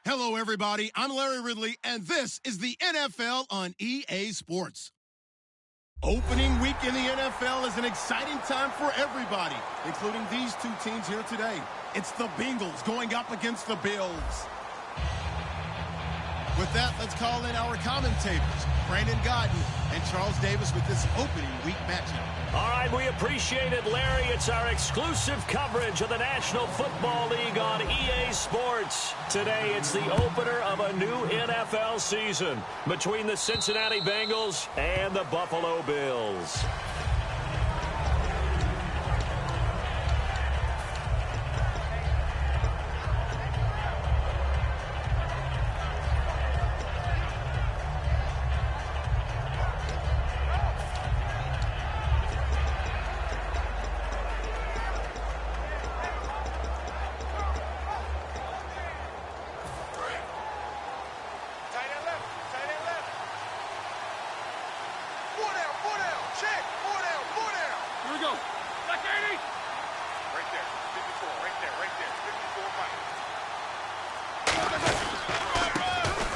Hello, everybody. I'm Larry Ridley, and this is the NFL on EA Sports. Opening week in the NFL is an exciting time for everybody, including these two teams here today. It's the Bengals going up against the Bills. With that, let's call in our commentators, Brandon Godden and Charles Davis, with this opening week matchup. All right, we appreciate it, Larry. It's our exclusive coverage of the National Football League on EA Sports. Today, it's the opener of a new NFL season between the Cincinnati Bengals and the Buffalo Bills.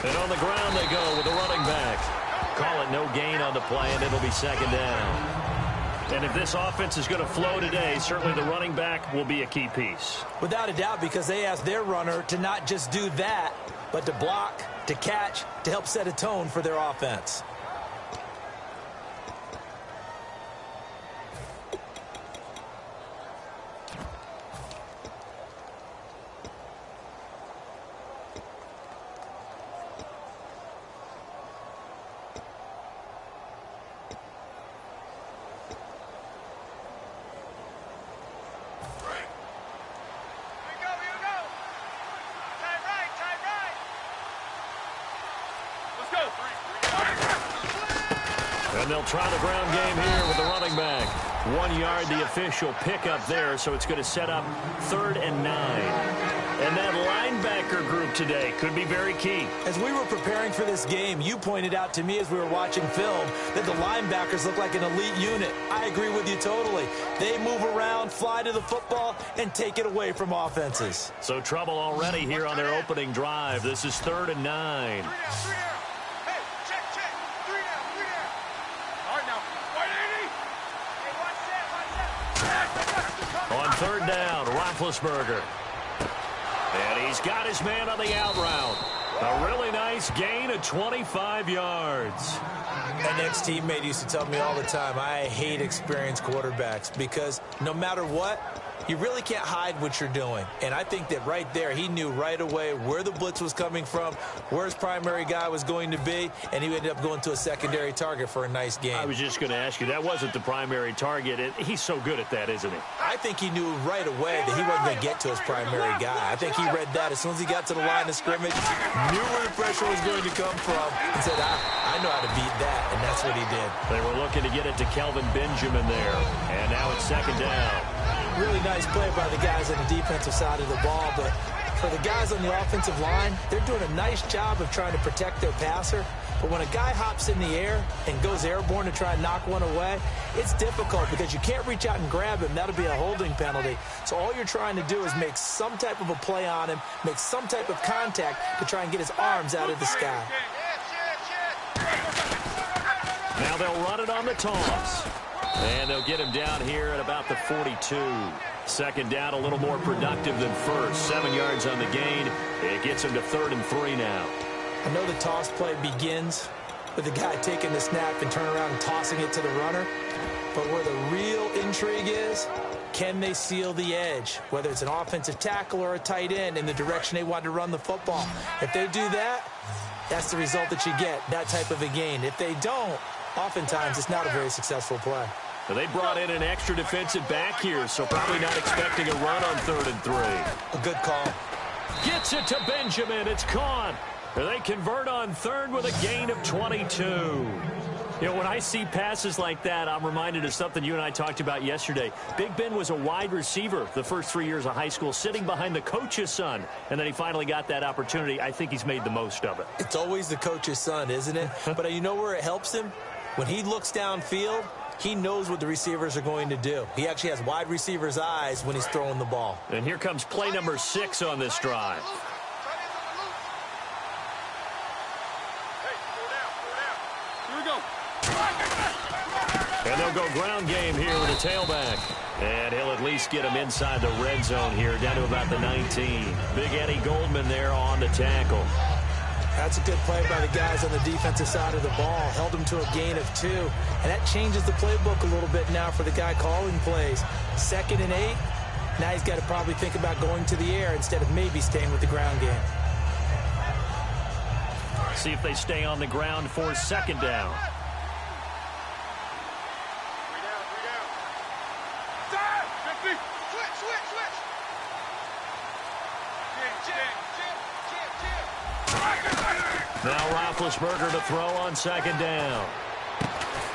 And on the ground they go with the running back. Call it no gain on the play, and it'll be second down. And if this offense is going to flow today, certainly the running back will be a key piece. Without a doubt, because they asked their runner to not just do that, but to block, to catch, to help set a tone for their offense. And they'll try the ground game here with the running back. 1 yard, the official pickup there, so it's going to set up 3rd and 9. And that linebacker group today could be very key. As we were preparing for this game, you pointed out to me as we were watching film that the linebackers look like an elite unit. I agree with you totally. They move around, fly to the football, and take it away from offenses. So trouble already here on their opening drive. This is 3rd and 9. On 3rd down, Roethlisberger. And he's got his man on the out route. A really nice gain of 25 yards. An ex-teammate used to tell me all the time, I hate experienced quarterbacks because no matter what, you really can't hide what you're doing. And I think that right there, he knew right away where the blitz was coming from, where his primary guy was going to be, and he ended up going to a secondary target for a nice game. I was just going to ask you, that wasn't the primary target. He's so good at that, isn't he? I think he knew right away that he wasn't going to get to his primary guy. I think he read that as soon as he got to the line of scrimmage, knew where the pressure was going to come from, and said, I know how to beat that, and that's what he did. They were looking to get it to Kelvin Benjamin there, and now it's 2nd down. Really nice play by the guys on the defensive side of the ball, but for the guys on the offensive line, they're doing a nice job of trying to protect their passer. But when a guy hops in the air and goes airborne to try and knock one away, it's difficult because you can't reach out and grab him. That'll be a holding penalty. So all you're trying to do is make some type of a play on him, make some type of contact to try and get his arms out of the sky. Now they'll run it on the toss. And they'll get him down here at about the 42. 2nd down, a little more productive than first. 7 yards on the gain. It gets him to 3rd and 3 now. I know the toss play begins with the guy taking the snap and turning around and tossing it to the runner. But where the real intrigue is, can they seal the edge? Whether it's an offensive tackle or a tight end in the direction they want to run the football. If they do that, that's the result that you get, that type of a gain. If they don't, oftentimes it's not a very successful play. They brought in an extra defensive back here, so probably not expecting a run on 3rd and 3. A good call. Gets it to Benjamin. It's caught. They convert on 3rd with a gain of 22. You know, when I see passes like that, I'm reminded of something you and I talked about yesterday. Big Ben was a wide receiver the first 3 years of high school, sitting behind the coach's son, and then he finally got that opportunity. I think he's made the most of it. It's always the coach's son, isn't it? But you know where it helps him? When he looks downfield, he knows what the receivers are going to do. He actually has wide receivers' eyes when he's throwing the ball. And here comes play number 6 on this drive. And they'll go ground game here with a tailback. And he'll at least get him inside the red zone here, down to about the 19. Big Eddie Goldman there on the tackle. That's a good play by the guys on the defensive side of the ball. Held him to a gain of 2. And that changes the playbook a little bit now for the guy calling plays. 2nd and 8. Now he's got to probably think about going to the air instead of maybe staying with the ground game. See if they stay on the ground for 2nd down. Now Roethlisberger to throw on 2nd down.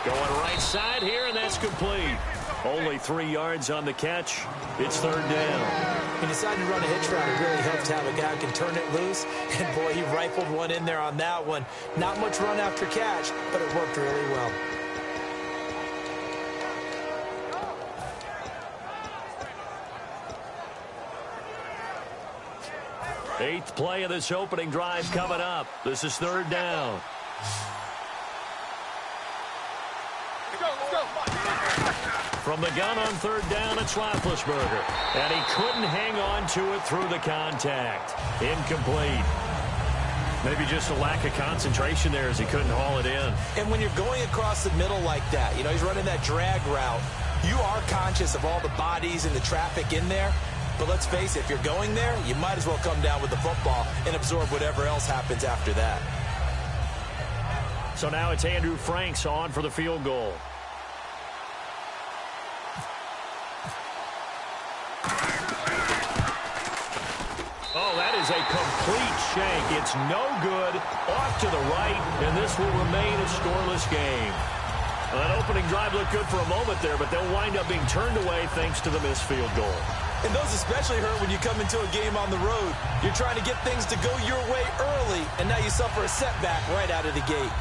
Going right side here, and that's complete. Only 3 yards on the catch. It's 3rd down. He decided to run a hitch route. It really helps to have a guy who can turn it loose. And, boy, he rifled one in there on that one. Not much run after catch, but it worked really well. Eighth play of this opening drive coming up. This is 3rd down. From the gun on 3rd down, it's Roethlisberger. And he couldn't hang on to it through the contact. Incomplete. Maybe just a lack of concentration there as he couldn't haul it in. And when you're going across the middle like that, you know, he's running that drag route, you are conscious of all the bodies and the traffic in there. But let's face it, if you're going there, you might as well come down with the football and absorb whatever else happens after that. So now it's Andrew Franks on for the field goal. Oh, that is a complete shank. It's no good. Off to the right, and this will remain a scoreless game. Well, that opening drive looked good for a moment there, but they'll wind up being turned away thanks to the missed field goal. And those especially hurt when you come into a game on the road. You're trying to get things to go your way early, and now you suffer a setback right out of the gate.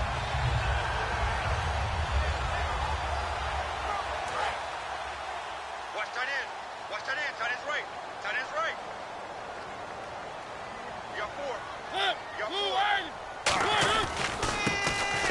Watch tight end. Watch tight end. Tight end's right. Tight end's right. You got 4. You got 4.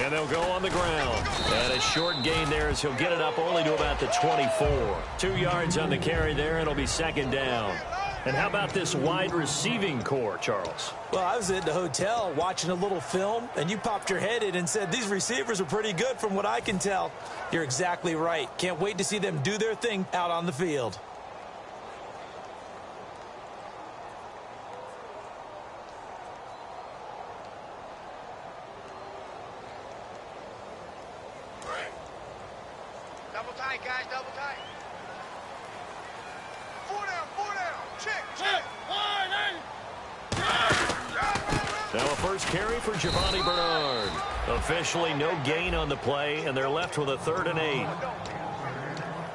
And they'll go on the ground. And a short gain there as he'll get it up only to about the 24. 2 yards on the carry there, and it'll be 2nd down. And how about this wide receiving core, Charles? Well, I was at the hotel watching a little film, and you popped your head in and said, these receivers are pretty good from what I can tell. You're exactly right. Can't wait to see them do their thing out on the field. Double tight, guys. Double tight. 4 down. 4 down. Check. Now a first carry for Giovanni Bernard. Officially no gain on the play, and they're left with a 3rd and 8.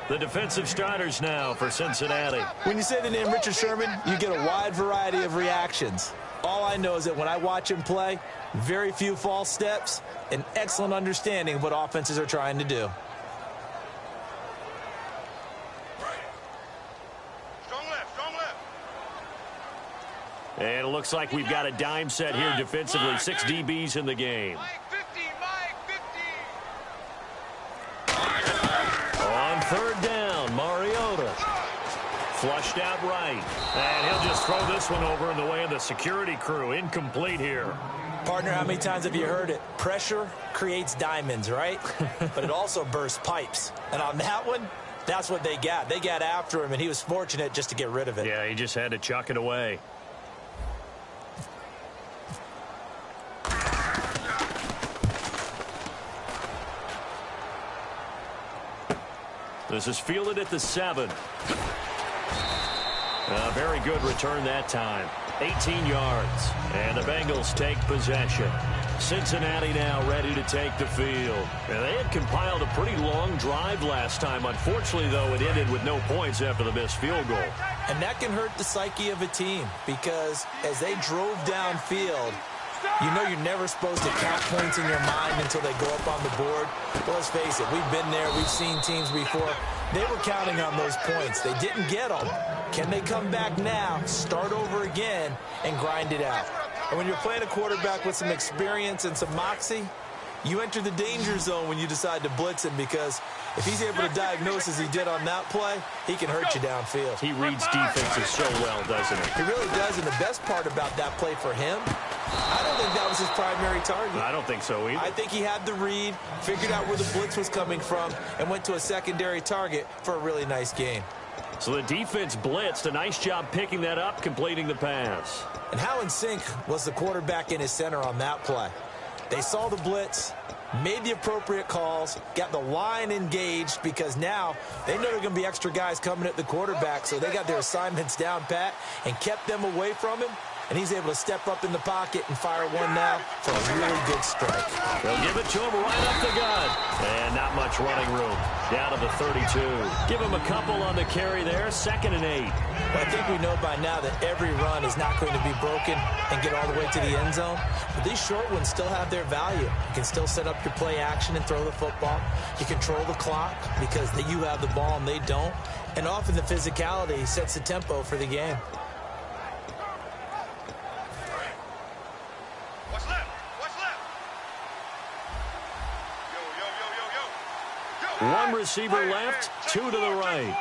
The defensive starters now for Cincinnati. When you say the name Richard Sherman, you get a wide variety of reactions. All I know is that when I watch him play, very few false steps, an excellent understanding of what offenses are trying to do. And it looks like we've got a dime set here defensively. 6 DBs in the game. Mike 50. Mike 50. On 3rd down, Mariota. Flushed out right. And he'll just throw this one over in the way of the security crew. Incomplete here. Partner, how many times have you heard it? Pressure creates diamonds, right? But it also bursts pipes. And on that one, that's what they got. They got after him, and he was fortunate just to get rid of it. Yeah, he just had to chuck it away. This is fielded at the 7. A very good return that time. 18 yards. And the Bengals take possession. Cincinnati now ready to take the field. And they had compiled a pretty long drive last time. Unfortunately, though, it ended with no points after the missed field goal. And that can hurt the psyche of a team because as they drove downfield, you know you're never supposed to count points in your mind until they go up on the board. But let's face it, we've been there. We've seen teams before. They were counting on those points. They didn't get them. Can they come back now, start over again, and grind it out? And when you're playing a quarterback with some experience and some moxie, You enter the danger zone when you decide to blitz him, because if he's able to diagnose as he did on that play, he can hurt you downfield. He reads defenses so well, doesn't he? He really does, and the best part about that play for him, I don't think that was his primary target. I don't think so either. I think he had the read, figured out where the blitz was coming from, and went to a secondary target for a really nice gain. So the defense blitzed. A nice job picking that up, completing the pass. And how in sync was the quarterback and his center on that play? They saw the blitz, made the appropriate calls, got the line engaged, because now they know there are going to be extra guys coming at the quarterback, so they got their assignments down pat and kept them away from him, and he's able to step up in the pocket and fire one now for a really good strike. They'll give it to him right up the gut. And not much running room. Down to the 32. Give him a couple on the carry there. 2nd and 8. Well, I think we know by now that every run is not going to be broken and get all the way to the end zone. But these short ones still have their value. You can still set up your play action and throw the football. You control the clock because you have the ball and they don't. And often the physicality sets the tempo for the game. What's left? What's left? Yo. One receiver left, 2 to the right.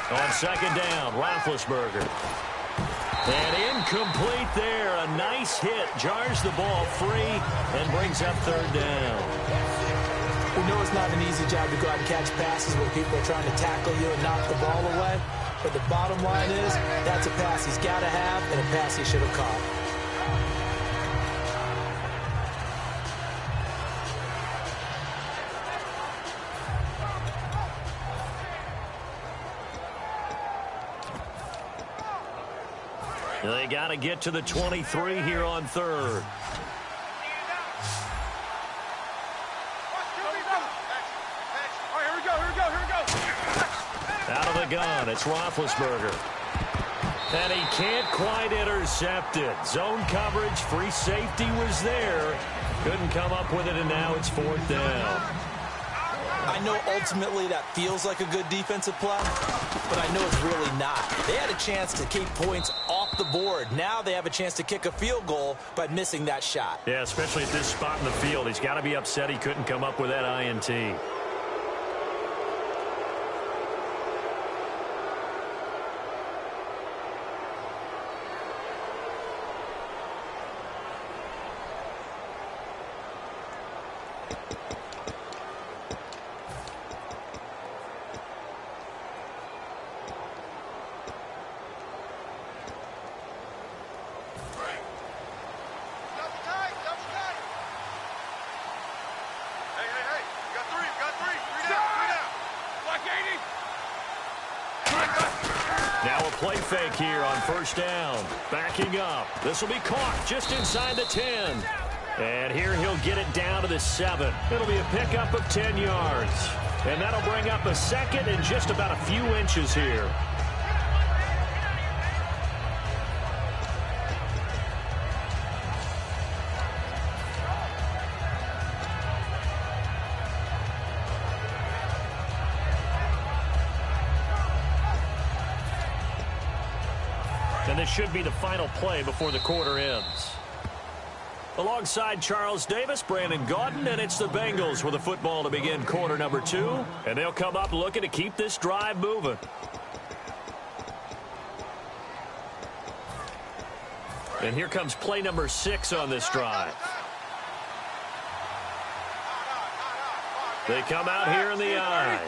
On 2nd down, Roethlisberger. And incomplete there. A nice hit. Jars the ball free and brings up 3rd down. We know it's not an easy job to go out and catch passes when people are trying to tackle you and knock the ball away. But the bottom line is, that's a pass he's got to have and a pass he should have caught. They got to get to the 23 here on 3rd. Out of the gun, it's Roethlisberger. And he can't quite intercept it. Zone coverage, free safety was there. Couldn't come up with it, and now it's 4th down. I know ultimately that feels like a good defensive play, but I know it's really not. They had a chance to keep points off the board. Now they have a chance to kick a field goal by missing that shot. Yeah, especially at this spot in the field. He's got to be upset he couldn't come up with that INT. Now a play fake here on 1st down. Backing up. This will be caught just inside the 10. And here he'll get it down to the 7. It'll be a pickup of 10 yards. And that'll bring up a 2nd and just about a few inches here. And this should be the final play before the quarter ends. Alongside Charles Davis, Brandon Gaudin, and it's the Bengals with the football to begin quarter number 2. And they'll come up looking to keep this drive moving. And here comes play number 6 on this drive. They come out here in the eye.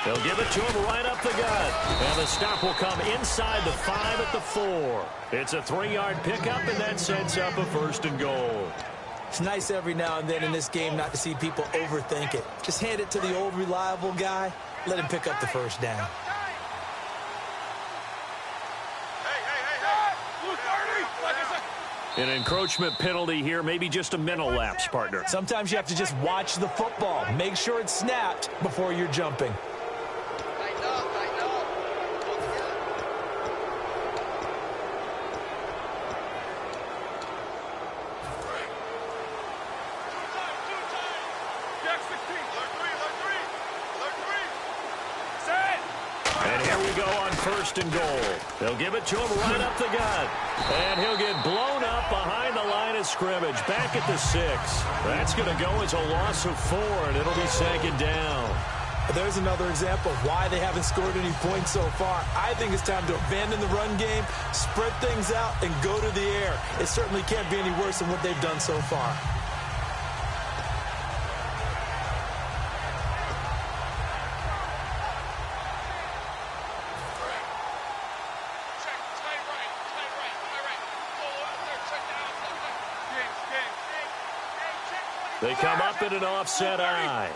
They'll give it to him right up the gut. And the stop will come inside the 5 at the 4. It's a 3-yard pickup, and that sets up a 1st and goal. It's nice every now and then in this game not to see people overthink it. Just hand it to the old reliable guy. Let him pick up the 1st down. An encroachment penalty here, maybe just a mental lapse, partner. Sometimes you have to just watch the football. Make sure it's snapped before you're jumping. first and goal. They'll give it to him right up the gut. And he'll get blown up behind the line of scrimmage. Back at the 6. That's going to go as a loss of 4, and it'll be second down. There's another example of why they haven't scored any points so far. I think it's time to abandon the run game, spread things out, and go to the air. It certainly can't be any worse than what they've done so far. They come up in an offset eye.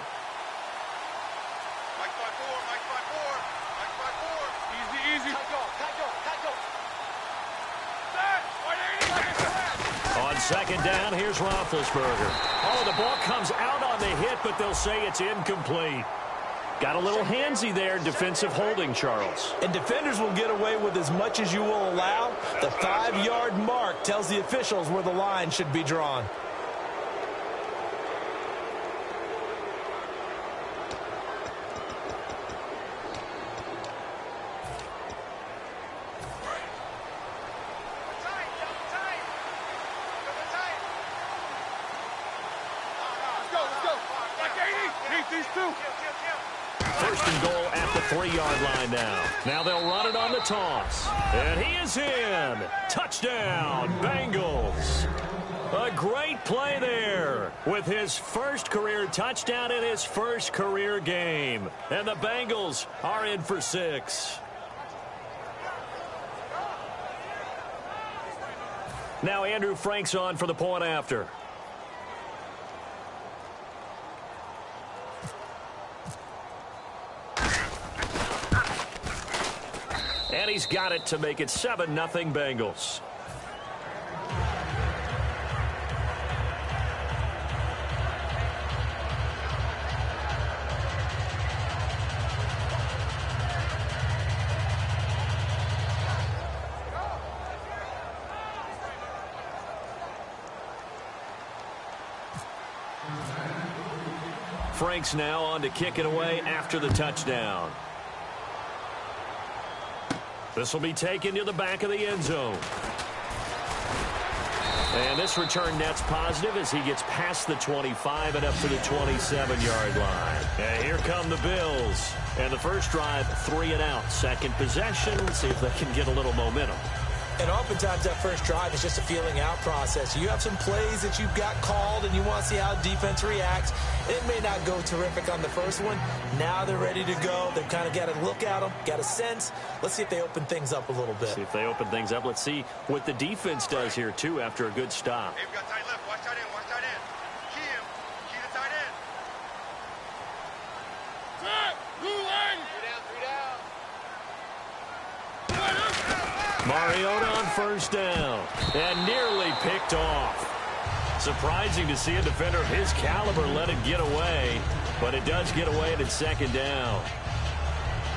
On second down, here's Roethlisberger. Oh, the ball comes out on the hit, but they'll say it's incomplete. Got a little handsy there, defensive holding, Charles. And defenders will get away with as much as you will allow. The 5-yard mark tells the officials where the line should be drawn. First and goal at the 3-yard line now. Now they'll run it on the toss. And he is in. Touchdown, Bengals. A great play there with his first career touchdown in his first career game. And the Bengals are in for 6. Now Andrew Frank's on for the point after. And he's got it to make it 7-0 Bengals. Frank's now on to kick it away after the touchdown. This will be taken to the back of the end zone. And this return net's positive as he gets past the 25 and up to the 27-yard line. And here come the Bills. And the first drive, 3 and out. Second possession. Let's see if they can get a little momentum. And oftentimes that first drive is just a feeling out process. You have some plays that you've got called and you want to see how defense reacts. It may not go terrific on the first one. Now they're ready to go. They've kind of got to look at them, got a sense. Let's see if they open things up a little bit. See if they open things up. Let's see what the defense does here, too, after a good stop. They've got tight left. Watch tight end. Watch tight end. Key him. Key the tight end. Three down. Mariota on first down and nearly picked off. Surprising to see a defender of his caliber let it get away, but it does get away and it's second down.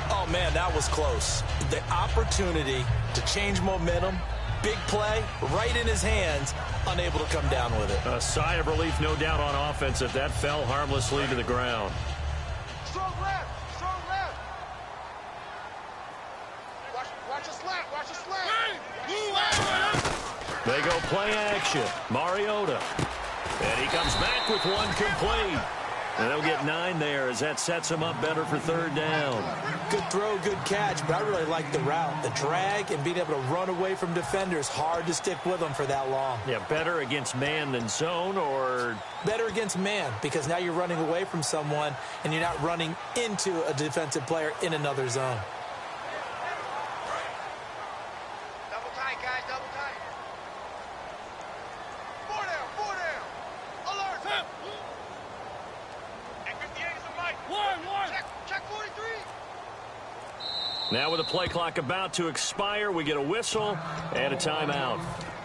Oh, man, that was close. The opportunity to change momentum, big play, right in his hands, unable to come down with it. A sigh of relief, no doubt, on offense if that fell harmlessly to the ground. Strong left. Strong left. Watch a slant. Watch a slant. They go play action. Mariota. And he comes back with one complete. And they'll get 9 there as that sets him up better for third down. Good throw, good catch, but I really like the route. The drag and being able to run away from defenders, hard to stick with them for that long. Yeah, better against man than zone, or? Better against man, because now you're running away from someone and you're not running into a defensive player in another zone. Double tight, guys. Double tight. 4 down. 4 down. Alert. And 58 is the mic. One. Check 43. Now with the play clock about to expire, we get a whistle and a timeout.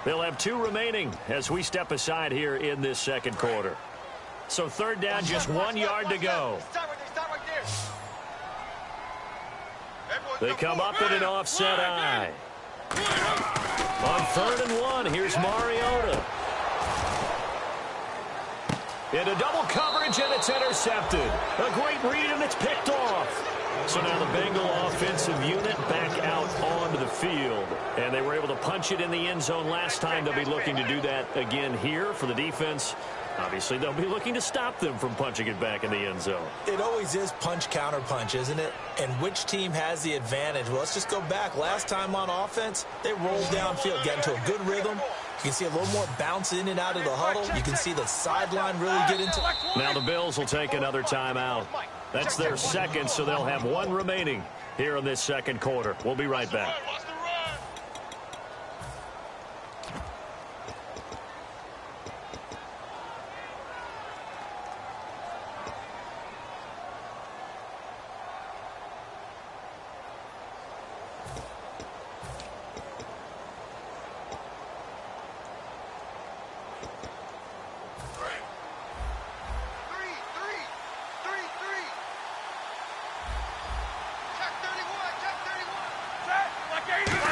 They'll have 2 remaining as we step aside here in this second quarter. So third down, just 1 yard to go. Stop right there. They come up with an offset eye. On 3rd and 1, here's Mariota. Into double coverage, and it's intercepted. A great read, and it's picked off. So now the Bengal offensive unit back out onto the field. And they were able to punch it in the end zone last time. They'll be looking to do that again here for the defense. Obviously, they'll be looking to stop them from punching it back in the end zone. It always is punch-counter-punch, isn't it? And which team has the advantage? Well, let's just go back. Last time on offense, they rolled downfield, got into a good rhythm. You can see a little more bounce in and out of the huddle. You can see the sideline really get into. Now the Bills will take another timeout. That's their second, so they'll have one remaining here in this second quarter. We'll be right back. 31.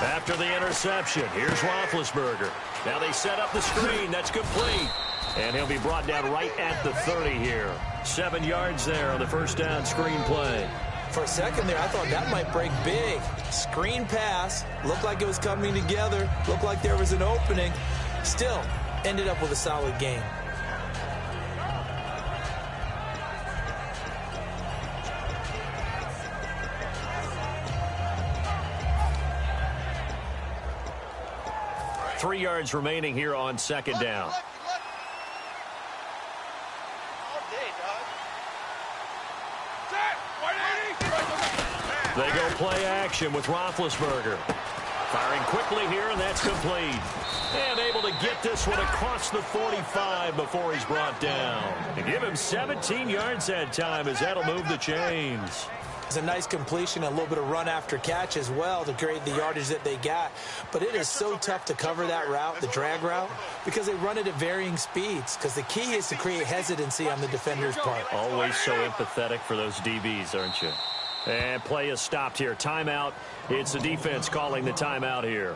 After the interception, here's Roethlisberger. Now they set up the screen. That's complete. And he'll be brought down right at the 30 here. 7 yards there on the first down screen play. For a second there, I thought that might break big. Screen pass. Looked like it was coming together. Looked like there was an opening. Still, ended up with a solid game. Three yards remaining here on second down. They go play action with Roethlisberger. Firing quickly here, and that's complete. And able to get this one across the 45 before he's brought down. And give him 17 yards that time as that'll move the chains. It's a nice completion, a little bit of run after catch as well to create the yardage that they got. But it is so tough to cover that route, the drag route, because they run it at varying speeds. Because the key is to create hesitancy on the defender's part. Always so empathetic for those DBs, aren't you? And play is stopped here. Timeout. It's the defense calling the timeout here.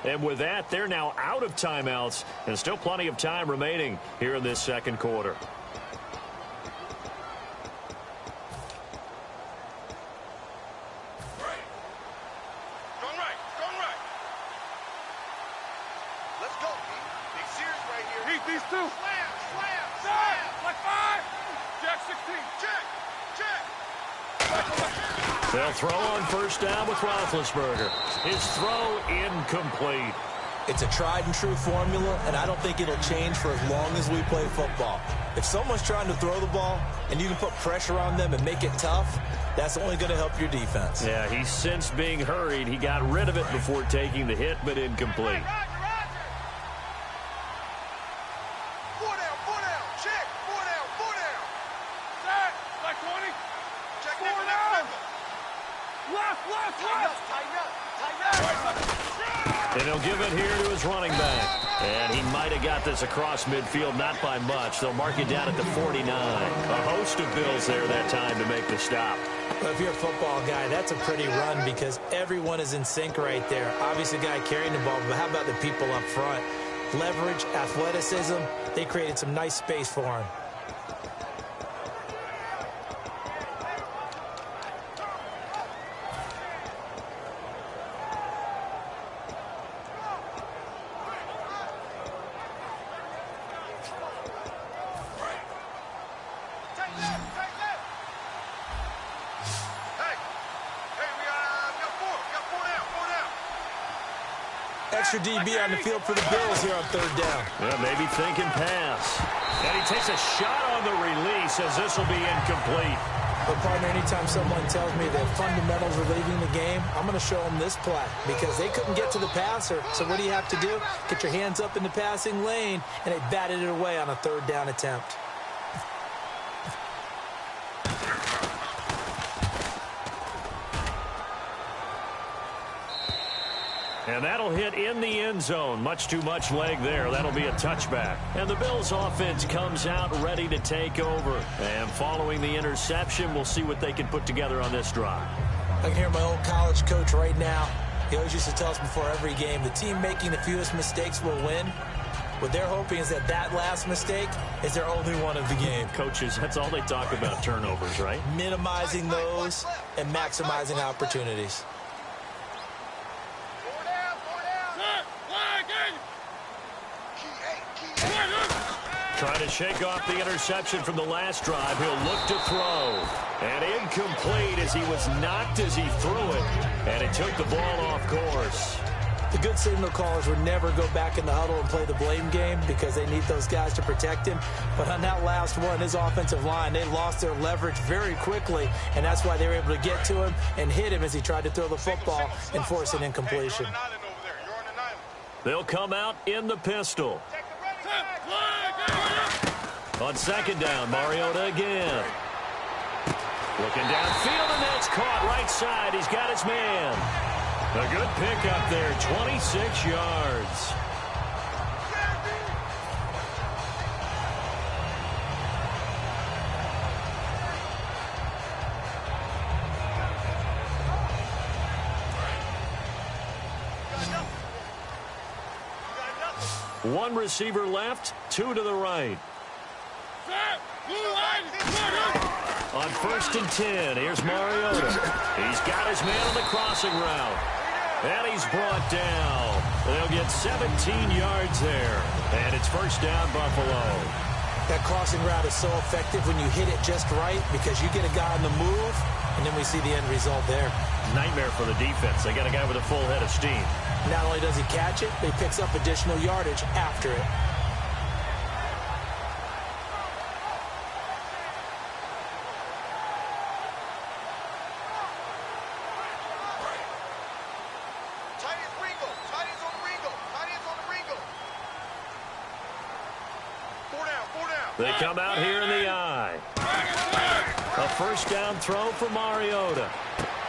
And with that, they're now out of timeouts. And still plenty of time remaining here in this second quarter. They'll throw on first down with Roethlisberger. His throw incomplete. It's a tried and true formula, and I don't think it'll change for as long as we play football. If someone's trying to throw the ball and you can put pressure on them and make it tough, that's only going to help your defense. Yeah, he sensed being hurried. He got rid of it before taking the hit, but incomplete. And he'll give it here to his running back. And he might have got this across midfield, not by much. They'll mark it down at the 49. A host of Bills there that time to make the stop. Well, if you're a football guy, that's a pretty run because everyone is in sync right there. Obviously, the guy carrying the ball, but how about the people up front? Leverage, athleticism, they created some nice space for him. Extra DB on the field for the Bills here on third down. Yeah, maybe thinking pass. And he takes a shot on the release as this will be incomplete. But, partner, anytime someone tells me that fundamentals are leaving the game, I'm going to show them this play because they couldn't get to the passer. So what do you have to do? Get your hands up in the passing lane, and they batted it away on a third down attempt. And that'll hit in the end zone. Much too much leg there. That'll be a touchback. And the Bills offense comes out ready to take over. And following the interception, we'll see what they can put together on this drive. I can hear my old college coach right now. He always used to tell us before every game, the team making the fewest mistakes will win. What they're hoping is that that last mistake is their only one of the game. Coaches, that's all they talk about, turnovers, right? Minimizing those and maximizing opportunities. Trying to shake off the interception from the last drive. He'll look to throw. And incomplete as he was knocked as he threw it. And it took the ball off course. The good signal callers would never go back in the huddle and play the blame game because they need those guys to protect him. But on that last one, his offensive line, they lost their leverage very quickly, and that's why they were able to get to him and hit him as he tried to throw the football and force an incompletion. They'll come out in the pistol. On second down, Mariota again. Looking downfield, and that's caught right side. He's got his man. A good pickup there, 26 yards. One receiver left, two to the right. On 1st and 10, here's Mariota. He's got his man on the crossing route. And he's brought down. They'll get 17 yards there. And it's first down, Buffalo. That crossing route is so effective when you hit it just right because you get a guy on the move, and then we see the end result there. Nightmare for the defense. They got a guy with a full head of steam. Not only does he catch it, but he picks up additional yardage after it. They come out here in the eye. A first down throw for Mariota.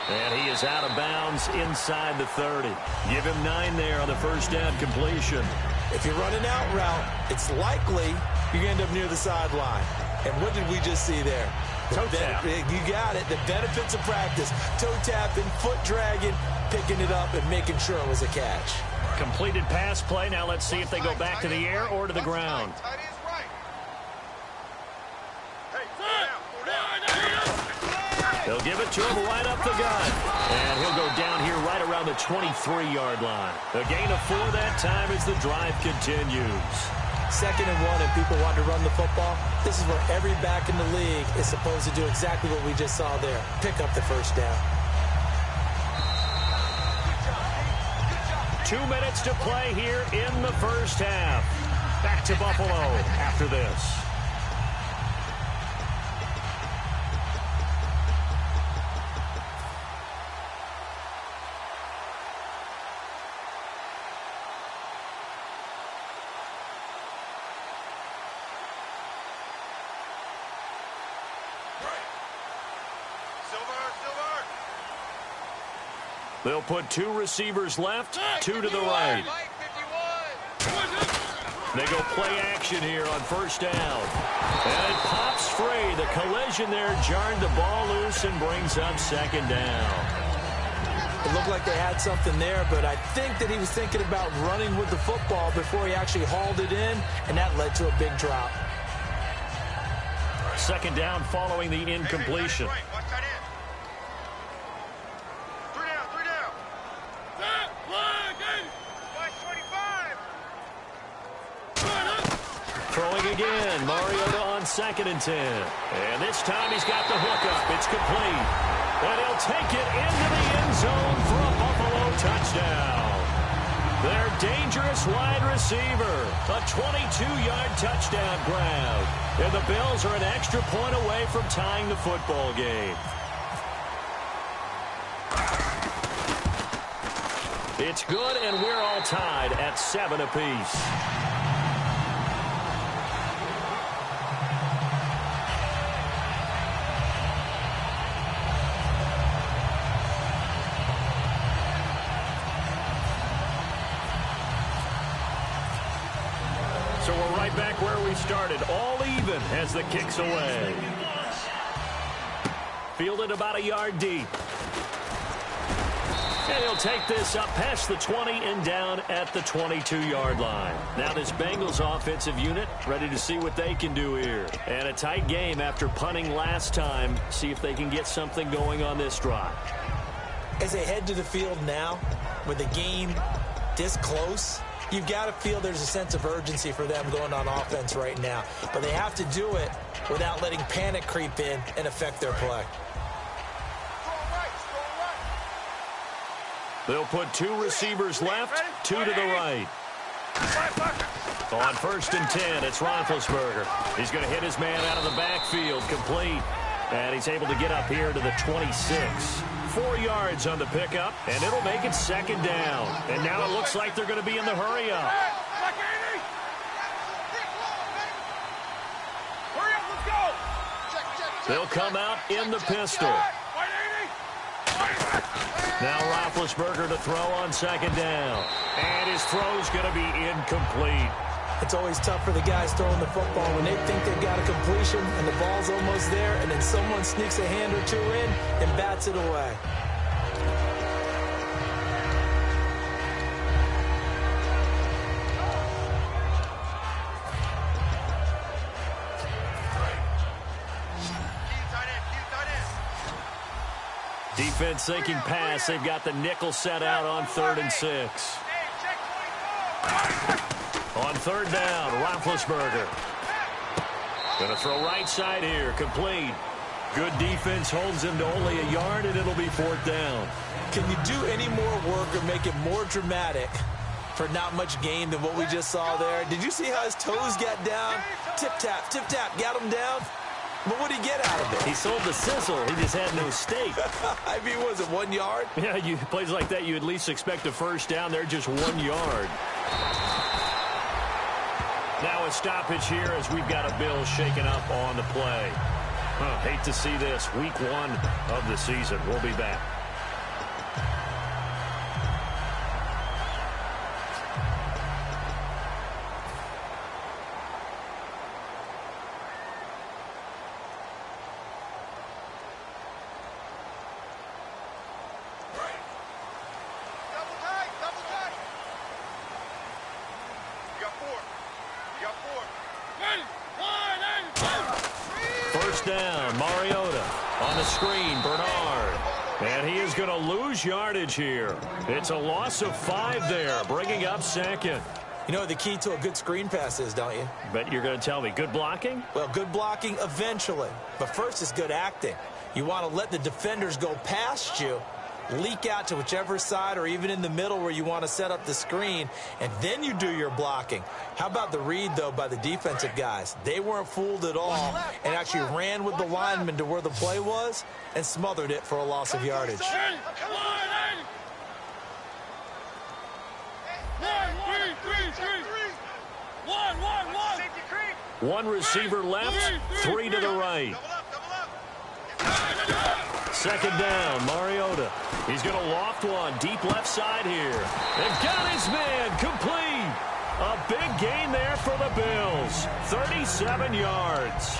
And he is out of bounds inside the 30. Give him 9 there on the first down completion. If you're running out route, it's likely you're going to end up near the sideline. And what did we just see there? Toe tap. You got it. The benefits of practice. Toe tapping, foot dragging, picking it up, and making sure it was a catch. Completed pass play. Now let's see if they go back to the air or to the ground. They'll give it to him right up the gut. And he'll go down here right around the 23-yard line. A gain of 4 that time as the drive continues. 2nd and 1 and people want to run the football. This is where every back in the league is supposed to do exactly what we just saw there. Pick up the first down. 2 minutes to play here in the first half. Back to Buffalo after this. They'll put 2 receivers left, 2 to the right. They go play action here on first down. And it pops free. The collision there jarred the ball loose and brings up 2nd down. It looked like they had something there, but I think that he was thinking about running with the football before he actually hauled it in, and that led to a big drop. 2nd down following the incompletion. Throwing again, Mariota on 2nd and 10. And this time he's got the hookup. It's complete. And he'll take it into the end zone for a Buffalo touchdown. Their dangerous wide receiver. A 22-yard touchdown grab. And the Bills are an extra point away from tying the football game. It's good, and we're all tied at 7 apiece. So we're right back where we started, all even as the kick's away. Fielded about a yard deep. And he'll take this up past the 20 and down at the 22-yard line. Now this Bengals offensive unit ready to see what they can do here. And a tight game after punting last time. See if they can get something going on this drive. As they head to the field now, with the game this close, you've got to feel there's a sense of urgency for them going on offense right now. But they have to do it without letting panic creep in and affect their play. They'll put 2 receivers left, 2 to the right. On 1st and 10, it's Roethlisberger. He's going to hit his man out of the backfield, complete. And he's able to get up here to the 26. 4 yards on the pickup, and it'll make it 2nd down. And now it looks like they're going to be in the hurry-up. They'll come out in the pistol. Now Roethlisberger to throw on 2nd down. And his throw's going to be incomplete. It's always tough for the guys throwing the football when they think they've got a completion and the ball's almost there, and then someone sneaks a hand or 2 in and bats it away. Defense thinking pass. They've got the nickel set out on 3rd and 6. On 3rd down, Roethlisberger. Going to throw right side here, complete. Good defense holds him to only a yard, and it'll be 4th down. Can you do any more work or make it more dramatic for not much gain than what we just saw there? Did you see how his toes got down? Tip-tap, got him down. But what did he get out of it? He sold the sizzle. He just had no steak. I mean, was it 1 yard? Yeah, plays like that, you at least expect a 1st down. They're just 1 yard. Now a stoppage here as we've got a Bill shaken up on the play. Hate to see this. Week 1 of the season. We'll be back. Down, Mariota on the screen, Bernard. And he is going to lose yardage here. It's a loss of 5 there, bringing up 2nd. You know what the key to a good screen pass is, don't you? Bet you're going to tell me. Good blocking? Well, good blocking eventually. But first is good acting. You want to let the defenders go past you, leak out to whichever side or even in the middle where you want to set up the screen, and then you do your blocking. How about the read, though, by the defensive guys? They weren't fooled at all and actually ran with the lineman to where the play was and smothered it for a loss of yardage. One receiver left, 3 to the right. 2nd down, Mariota. He's going to loft one deep left side here. They've got his man complete. A big gain there for the Bills. 37 yards.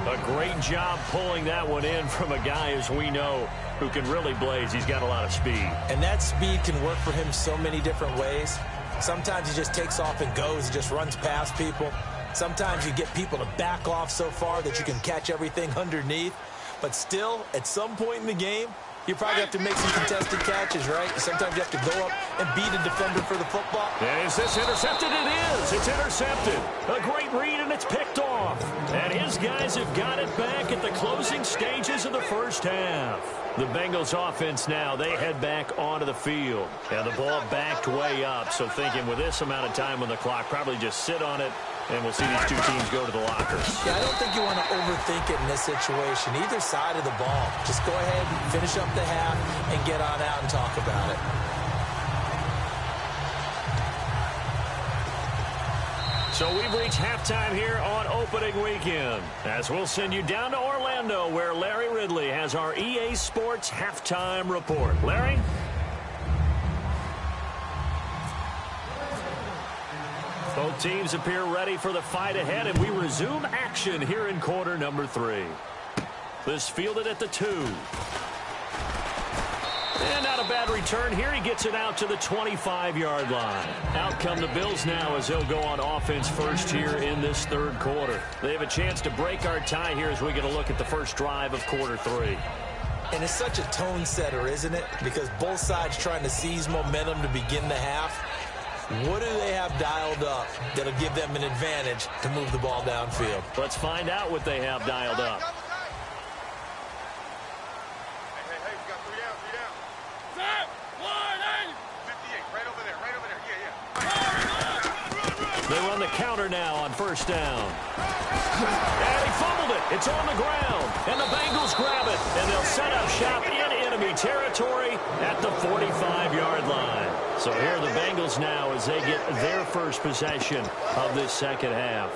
A great job pulling that one in from a guy, as we know, who can really blaze. He's got a lot of speed. And that speed can work for him so many different ways. Sometimes he just takes off and goes, just runs past people. Sometimes you get people to back off so far that you can catch everything underneath. But still, at some point in the game, you probably have to make some contested catches, right? Sometimes you have to go up and beat a defender for the football. Is this intercepted? It is. It's intercepted. A great read, and it's picked off. And his guys have got it back at the closing stages of the 1st half. The Bengals offense now, they head back onto the field. And the ball backed way up. So thinking with this amount of time on the clock, probably just sit on it. And we'll see these 2 teams go to the lockers. Yeah, I don't think you want to overthink it in this situation. Either side of the ball. Just go ahead and finish up the half and get on out and talk about it. So we've reached halftime here on opening weekend, as we'll send you down to Orlando, where Larry Ridley has our EA Sports halftime report. Larry? Both teams appear ready for the fight ahead, and we resume action here in quarter number 3. This fielded at the 2. And not a bad return here. He gets it out to the 25-yard line. Out come the Bills now as they'll go on offense first here in this third quarter. They have a chance to break our tie here as we get a look at the first drive of quarter 3. And it's such a tone setter, isn't it? Because both sides trying to seize momentum to begin the half. What do they have dialed up that'll give them an advantage to move the ball downfield? Let's find out what they have dialed up. They run the counter now on first down. And he fumbled it. It's on the ground. And the Bengals grab it. And they'll set up shop in enemy territory at the 45-yard line. So here are the Bengals now as they get their first possession of this second half.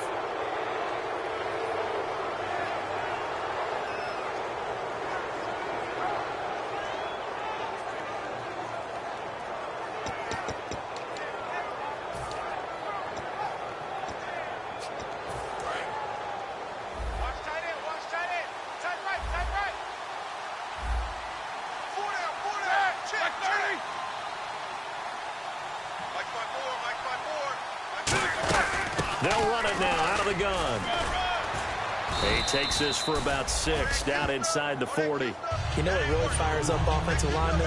They'll run it now out of the gun. He takes this for about 6 down inside the 40. You know what really fires up offensive linemen?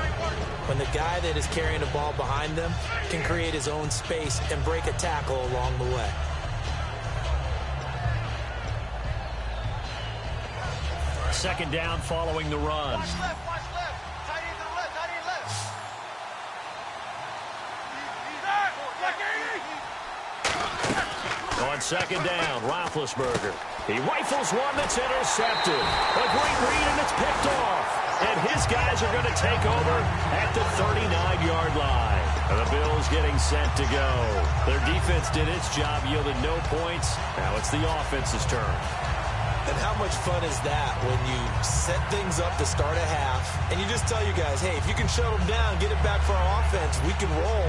When the guy that is carrying the ball behind them can create his own space and break a tackle along the way. Second down following the run. Watch left. Tight end to the left, tight end left. On second down, Roethlisberger. He rifles one that's intercepted. A great read, and it's picked off. And his guys are going to take over at the 39-yard line. And the Bills getting set to go. Their defense did its job, yielded no points. Now it's the offense's turn. And how much fun is that when you set things up to start a half, and you just tell you guys, hey, if you can shut them down, get it back for our offense, we can roll.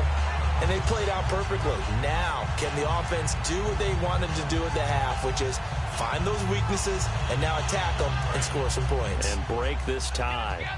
And they played out perfectly. Now, can the offense do what they wanted to do at the half, which is find those weaknesses and now attack them and score some points. And break this tie.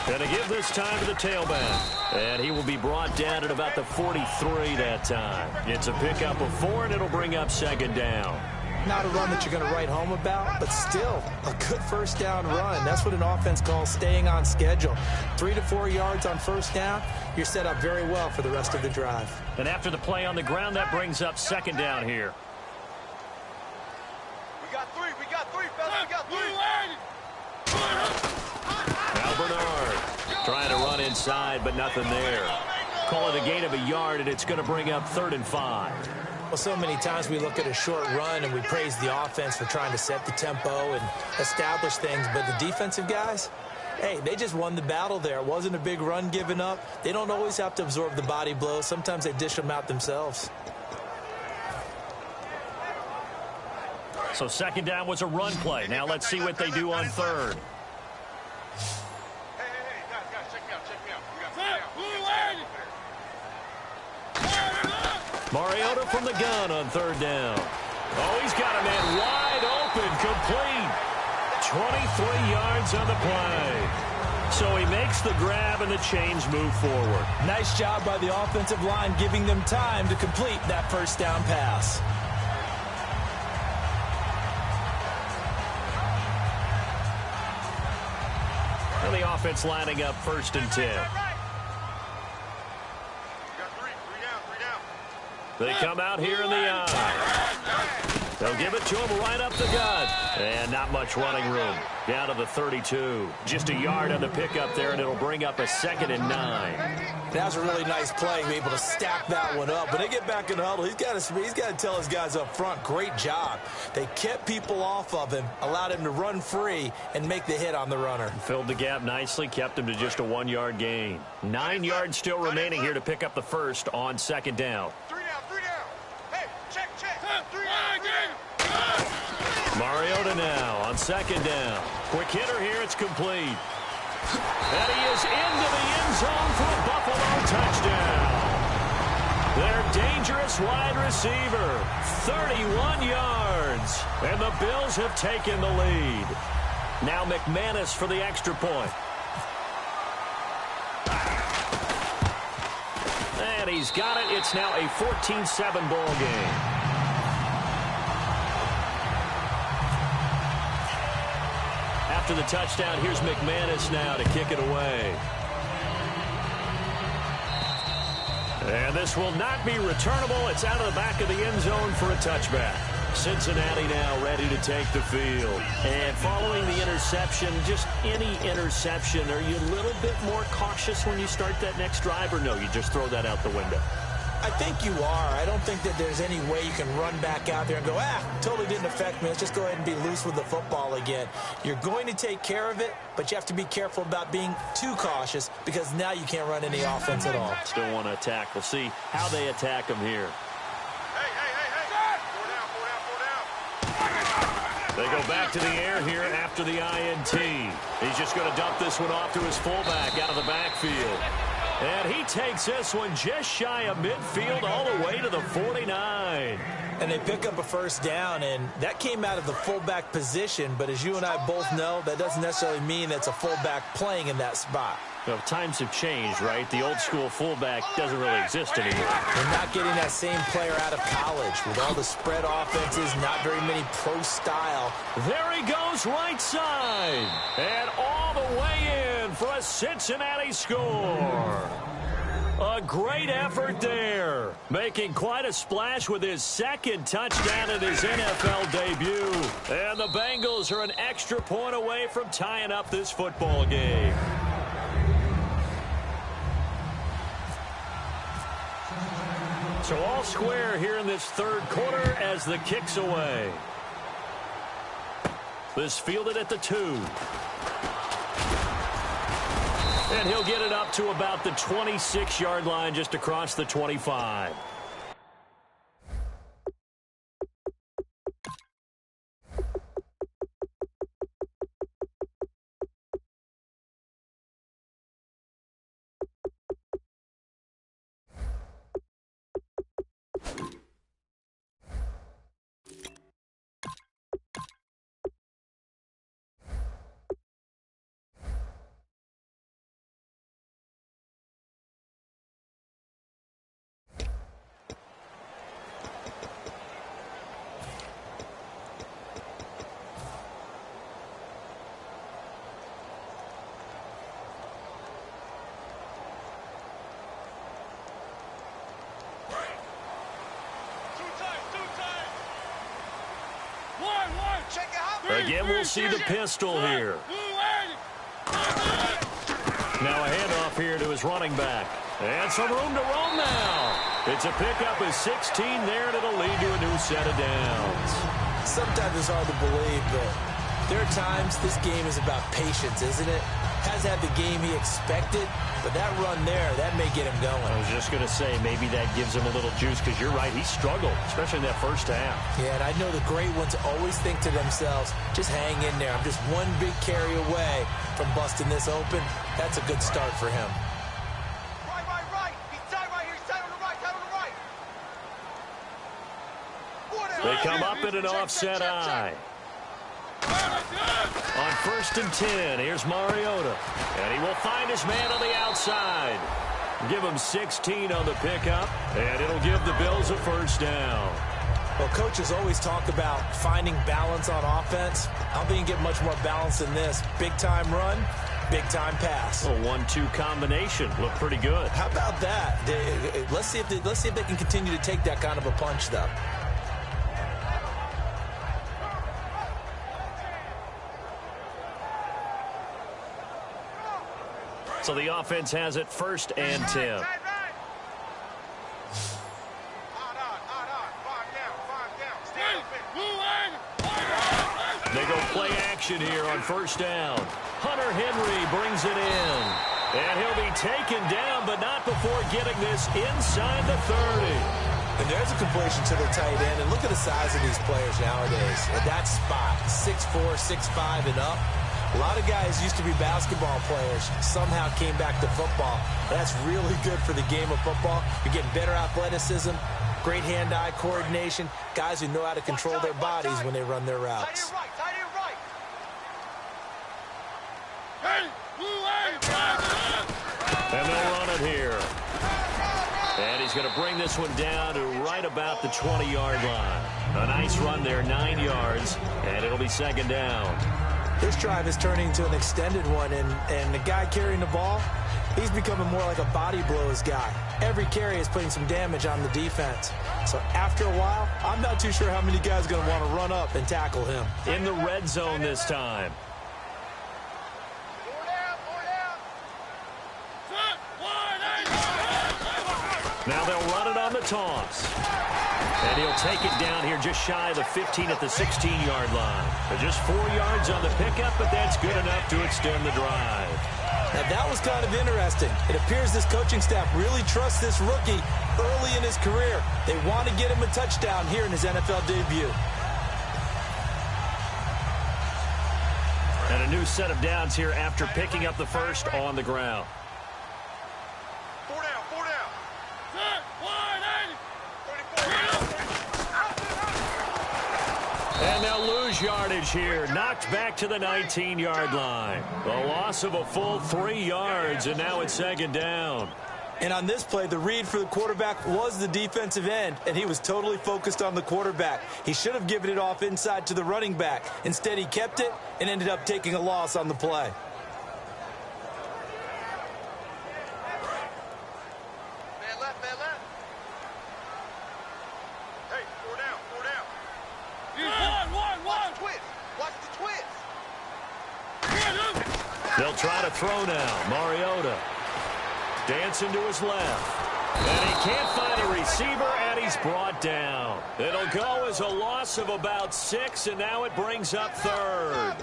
Going to give this time to the tailback. And he will be brought down at about the 43 that time. It's a pickup of 4, and it'll bring up second down. Not a run that you're going to write home about, but still a good first down run. That's what an offense calls staying on schedule. 3 to 4 yards on first down, you're set up very well for the rest of the drive. And after the play on the ground, that brings up second down here. We got three, fellas, we got three. Now Bernard trying to run inside, but nothing there. Call it a gain of a yard, and it's going to bring up 3rd and 5. Well, so many times we look at a short run and we praise the offense for trying to set the tempo and establish things, but the defensive guys, hey, they just won the battle there. It wasn't a big run given up. They don't always have to absorb the body blows. Sometimes they dish them out themselves. So second down was a run play. Now let's see what they do on 3rd. Hey, guys, check me out. We got 3 down. Mariota from the gun on 3rd down. Oh, he's got a man wide open, complete. 23 yards on the play. So he makes the grab and the chains move forward. Nice job by the offensive line giving them time to complete that first down pass. And the offense lining up 1st and 10. They come out here in the eye. They'll give it to him right up the gut. And not much running room. Down to the 32. Just a yard on the pickup there, and it'll bring up a 2nd and 9. That was a really nice play, able to stack that one up. When they get back in the huddle, he's got to tell his guys up front, great job. They kept people off of him, allowed him to run free, and make the hit on the runner. Filled the gap nicely, kept him to just a 1-yard gain. 9 yards still remaining here to pick up the first on 2nd down. 3 down. Hey, check. 3 down. Mariota now on 2nd down. Quick hitter here, it's complete. And he is into the end zone for a Buffalo touchdown. They're dangerous. dangerous wide receiver. 31 yards. And the Bills have taken the lead. Now McManus for the extra point. And he's got it. It's now a 14-7 ball game. After the touchdown, here's McManus now to kick it away. And this will not be returnable. It's out of the back of the end zone for a touchback. Cincinnati now ready to take the field. And following the interception, just any interception, are you a little bit more cautious when you start that next drive, or no, you just throw that out the window? I think you are. I don't think that there's any way you can run back out there and go, totally didn't affect me. Let's just go ahead and be loose with the football again. You're going to take care of it, but you have to be careful about being too cautious because now you can't run any offense at all. Still want to attack. We'll see how they attack them here. They go back to the air here after the INT. He's just going to dump this one off to his fullback out of the backfield. And he takes this one just shy of midfield all the way to the 49. And they pick up a first down, and that came out of the fullback position. But as you and I both know, that doesn't necessarily mean that's a fullback playing in that spot. Well, times have changed, right? The old school fullback doesn't really exist anymore. We're not getting that same player out of college. With all the spread offenses, not very many pro style. There he goes right side. And all the way in for a Cincinnati score. A great effort there. Making quite a splash with his second touchdown in his NFL debut. And the Bengals are an extra point away from tying up this football game. So all square here in this third quarter as the kick's away. This fielded at the 2. And he'll get it up to about the 26-yard line just across the 25. Again, we'll see the pistol here. Now a handoff here to his running back. And some room to roam now. It's a pickup of 16 there, and it'll lead to a new set of downs. Sometimes it's hard to believe, but there are times this game is about patience, isn't it? Hasn't had the game he expected, but that run there, that may get him going. I was just going to say, maybe that gives him a little juice, because you're right, he struggled, especially in that first half. Yeah, and I know the great ones always think to themselves, just hang in there. I'm just one big carry away from busting this open. That's a good start for him. Right. He's tight right here. He's tight on the right. They come up in an offset eye. On 1st and 10, here's Mariota. And he will find his man on the outside. Give him 16 on the pickup, and it'll give the Bills a first down. Well, coaches always talk about finding balance on offense. I don't think you get much more balance than this. Big-time run, big-time pass. A 1-2 combination. Looked pretty good. How about that? Let's see if they can continue to take that kind of a punch, though. So the offense has it 1st and 10. They go play action here on 1st down. Hunter Henry brings it in. And he'll be taken down, but not before getting this inside the 30. And there's a completion to the tight end. And look at the size of these players nowadays. At that spot, 6'4", 6'5", and up. A lot of guys used to be basketball players, somehow came back to football. That's really good for the game of football. You're getting better athleticism, Great hand-eye coordination. Guys who know how to control their bodies when they run their routes. And they'll run it here. And he's going to bring this one down to right about the 20-yard line. A nice run there, 9 yards, and it'll be second down. This drive is turning into an extended one, and the guy carrying the ball, he's becoming more like a body blows guy. Every carry is putting some damage on the defense. So after a while, I'm not too sure how many guys are going to want to run up and tackle him. In the red zone this time. Now they'll run it on the toss. And he'll take it down here just shy of the 15 at the 16-yard line. Just 4 yards on the pickup, but that's good enough to extend the drive. Now that was kind of interesting. It appears this coaching staff really trusts this rookie early in his career. They want to get him a touchdown here in his NFL debut. And a new set of downs here after picking up the first on the ground. 4 down, 4 down. And they'll lose yardage here. Knocked back to the 19-yard line. A loss of a full 3 yards, and now it's second down. And on this play, the read for the quarterback was the defensive end, and he was totally focused on the quarterback. He should have given it off inside to the running back. Instead, he kept it and ended up taking a loss on the play. Man left, man left. Hey, 4 down, 4 down. Watch the twist. Watch the twist. They'll try to throw now. Mariota dancing to his left. And he can't find a receiver, and he's brought down. It'll go as a loss of about 6, and now it brings up third.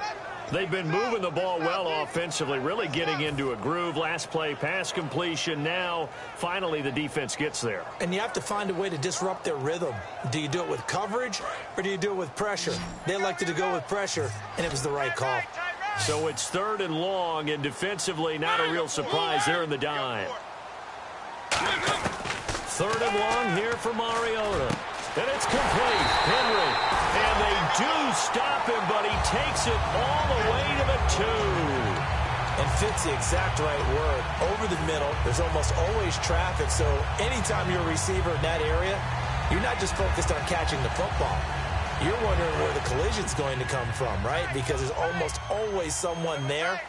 They've been moving the ball well offensively, really getting into a groove. Last play, pass completion. Now, finally, the defense gets there. And you have to find a way to disrupt their rhythm. Do you do it with coverage, or do you do it with pressure? They elected to go with pressure, and it was the right call. So it's third and long, and defensively, not a real surprise there in the dime. Third and long here for Mariota. And it's complete. Henry. And they do stop him, but he takes it all the way to the 2. And fits the exact right word. Over the middle, there's almost always traffic, so anytime you're a receiver in that area, you're not just focused on catching the football. You're wondering where the collision's going to come from, right? Because there's almost always someone there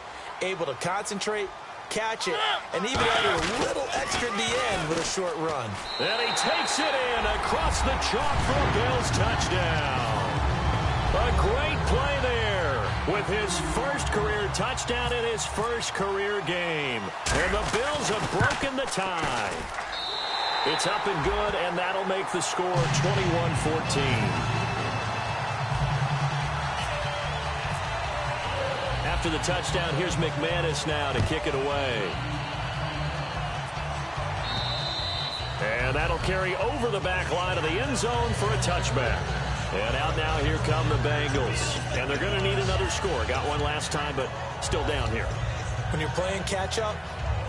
able to concentrate, catch it, and even add a little extra at the end with a short run. And he takes it in across the chalk for a Bills touchdown. A great play there with his first career touchdown in his first career game. And the Bills have broken the tie. It's up and good, and that'll make the score 21-14. After the touchdown, here's McManus now to kick it away. And that'll carry over the back line of the end zone for a touchback. And out now, here come the Bengals. And they're going to need another score. Got one last time, but still down here. When you're playing catch-up,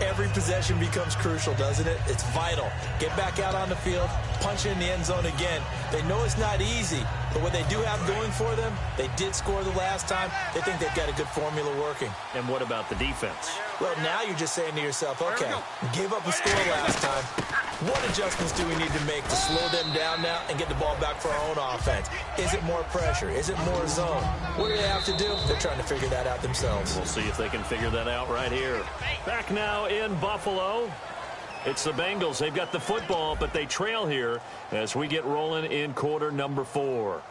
every possession becomes crucial, doesn't it? It's vital. Get back out on the field, punch it in the end zone again. They know it's not easy, but what they do have going for them, they did score the last time. They think they've got a good formula working. And what about the defense? Well, now you're just saying to yourself, okay, gave up a score last time. What adjustments do we need to make to slow them down now and get the ball back for our own offense? Is it more pressure? Is it more zone? What do they have to do? They're trying to figure that out themselves. We'll see if they can figure that out right here. Back now in Buffalo. It's the Bengals. They've got the football, but they trail here as we get rolling in quarter number 4.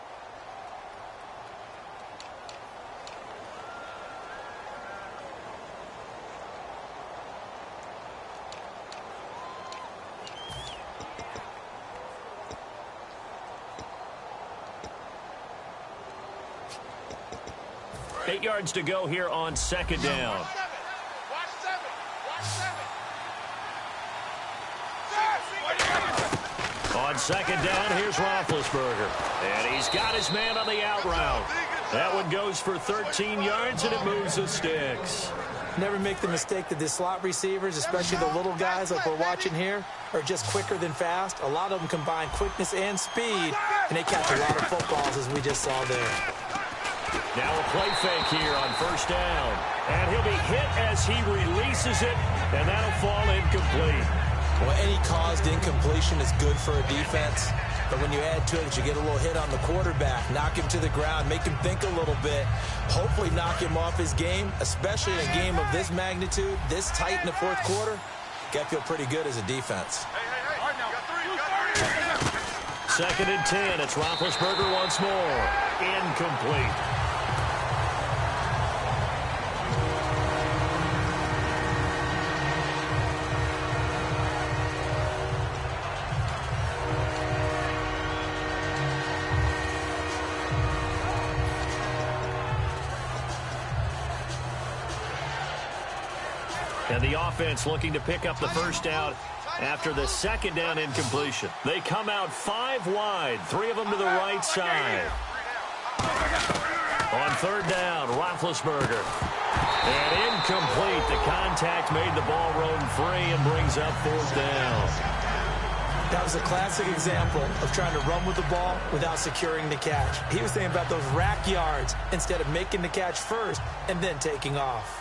Eight yards to go here on second down. Watch 7. Watch 7. On second down, here's Roethlisberger. And he's got his man on the out route. That one goes for 13 yards, and it moves the sticks. Never make the mistake that the slot receivers, especially the little guys like we're watching here, are just quicker than fast. A lot of them combine quickness and speed, and they catch a lot of footballs, as we just saw there. Now a play fake here on first down. And he'll be hit as he releases it, and that'll fall incomplete. Well, any caused incompletion is good for a defense. But when you add to it that you get a little hit on the quarterback, knock him to the ground, make him think a little bit, hopefully knock him off his game, especially in a game of this magnitude, this tight in the fourth quarter, got to feel pretty good as a defense. Second and 10. It's Roethlisberger once more. Incomplete. And the offense looking to pick up the first down after the second down incompletion. They come out 5 wide, 3 of them to the right side. On third down, Roethlisberger. And incomplete. The contact made the ball roam free and brings up fourth down. That was a classic example of trying to run with the ball without securing the catch. He was thinking about those rack yards instead of making the catch first and then taking off.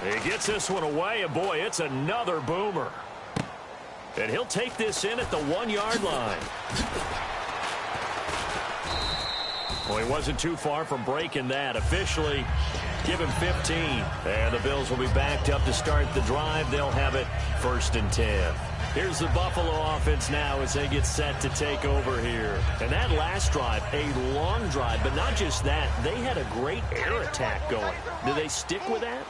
He gets this one away, and boy, it's another boomer. And he'll take this in at the 1-yard line. Well, he wasn't too far from breaking that. Officially, give him 15. And the Bills will be backed up to start the drive. They'll have it 1st and 10. Here's the Buffalo offense now as they get set to take over here. And that last drive, a long drive, but not just that. They had a great air attack going. Do they stick with that?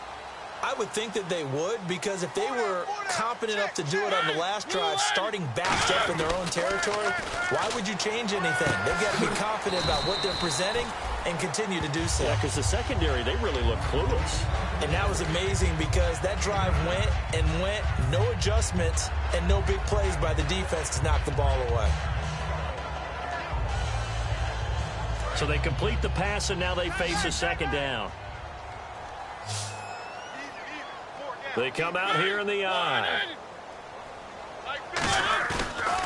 I would think that they would, because if they were confident enough to do it on the last drive, starting backed up in their own territory, why would you change anything? They've got to be confident about what they're presenting and continue to do so. Yeah, because the secondary, they really look clueless. And that was amazing because that drive went and went, no adjustments, and no big plays by the defense to knock the ball away. So they complete the pass, and now they face a second down. They come out here in the eye.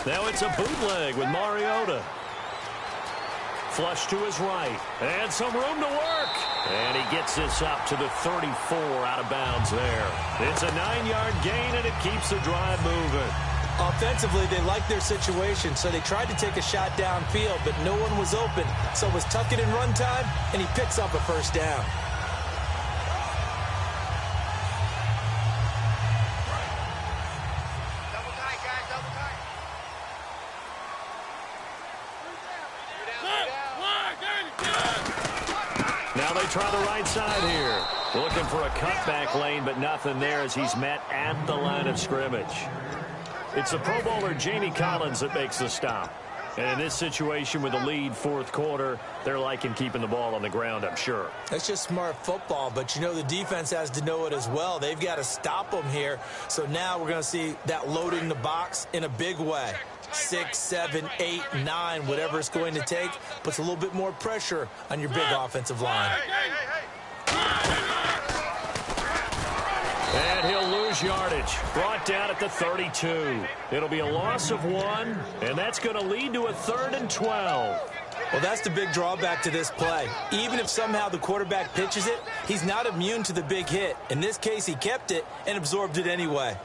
Now it's a bootleg with Mariota. Flush to his right. And some room to work. And he gets this up to the 34 out of bounds there. It's a 9-yard gain, and it keeps the drive moving. Offensively, they liked their situation, so they tried to take a shot downfield, but no one was open. So it was tuck it in run time, and he picks up a first down. Now they try the right side here. Looking for a cutback lane, but nothing there as he's met at the line of scrimmage. It's the Pro Bowler Jamie Collins that makes the stop. And in this situation with the lead fourth quarter, they're liking keeping the ball on the ground, I'm sure. That's just smart football, but you know the defense has to know it as well. They've got to stop them here. So now we're going to see that loading the box in a big way. 6, 7, 8, 9, whatever it's going to take, puts a little bit more pressure on your big offensive line. And he'll lose yardage. Brought down at the 32. It'll be a loss of 1, and that's going to lead to a 3rd and 12. Well, that's the big drawback to this play. Even if somehow the quarterback pitches it, he's not immune to the big hit. In this case, he kept it and absorbed it anyway.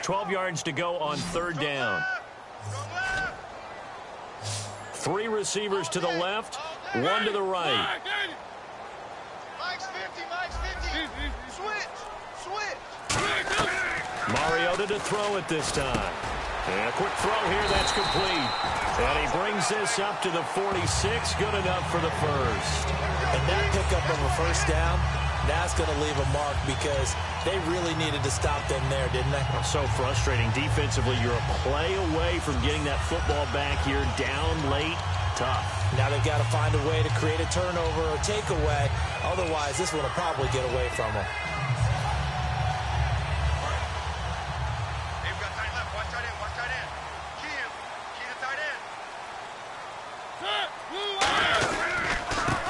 $12 yards to go on 3rd down. 3 receivers to the left, 1 to the right. Mike's 50, Mike's 50. Switch. Mariota to throw it this time. And a quick throw here, that's complete. And he brings this up to the 46, good enough for the first. And that pickup of a first down, that's going to leave a mark because they really needed to stop them there, didn't they? So frustrating. Defensively, you're a play away from getting that football back here down late. tough. Now they've got to find a way to create a turnover or takeaway. Otherwise, this one will probably get away from them. They've got tight left. Watch tight end. Watch tight end. Key him. Key to tight end.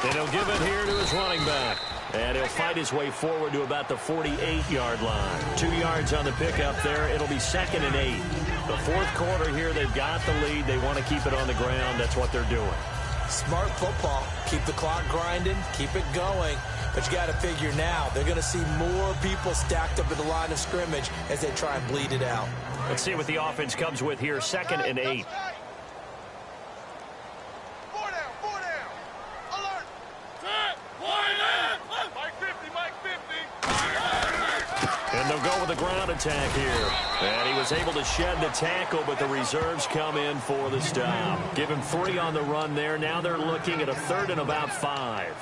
And he'll give it here to his running back. And he'll fight his way forward to about the 48-yard line. 2 yards on the pickup there. It'll be 2nd and 8. The fourth quarter here, they've got the lead. They want to keep it on the ground. That's what they're doing. Smart football. Keep the clock grinding. Keep it going. But you got to figure now, they're going to see more people stacked up at the line of scrimmage as they try and bleed it out. Let's see what the offense comes with here. 2nd and 8. Four down. Four down. Alert. Mike 50. Mike 50. And they'll go with the ground attack here. And he was able to shed the tackle, but the reserves come in for the stop. Give him 3 on the run there. Now they're looking at a 3rd and about 5.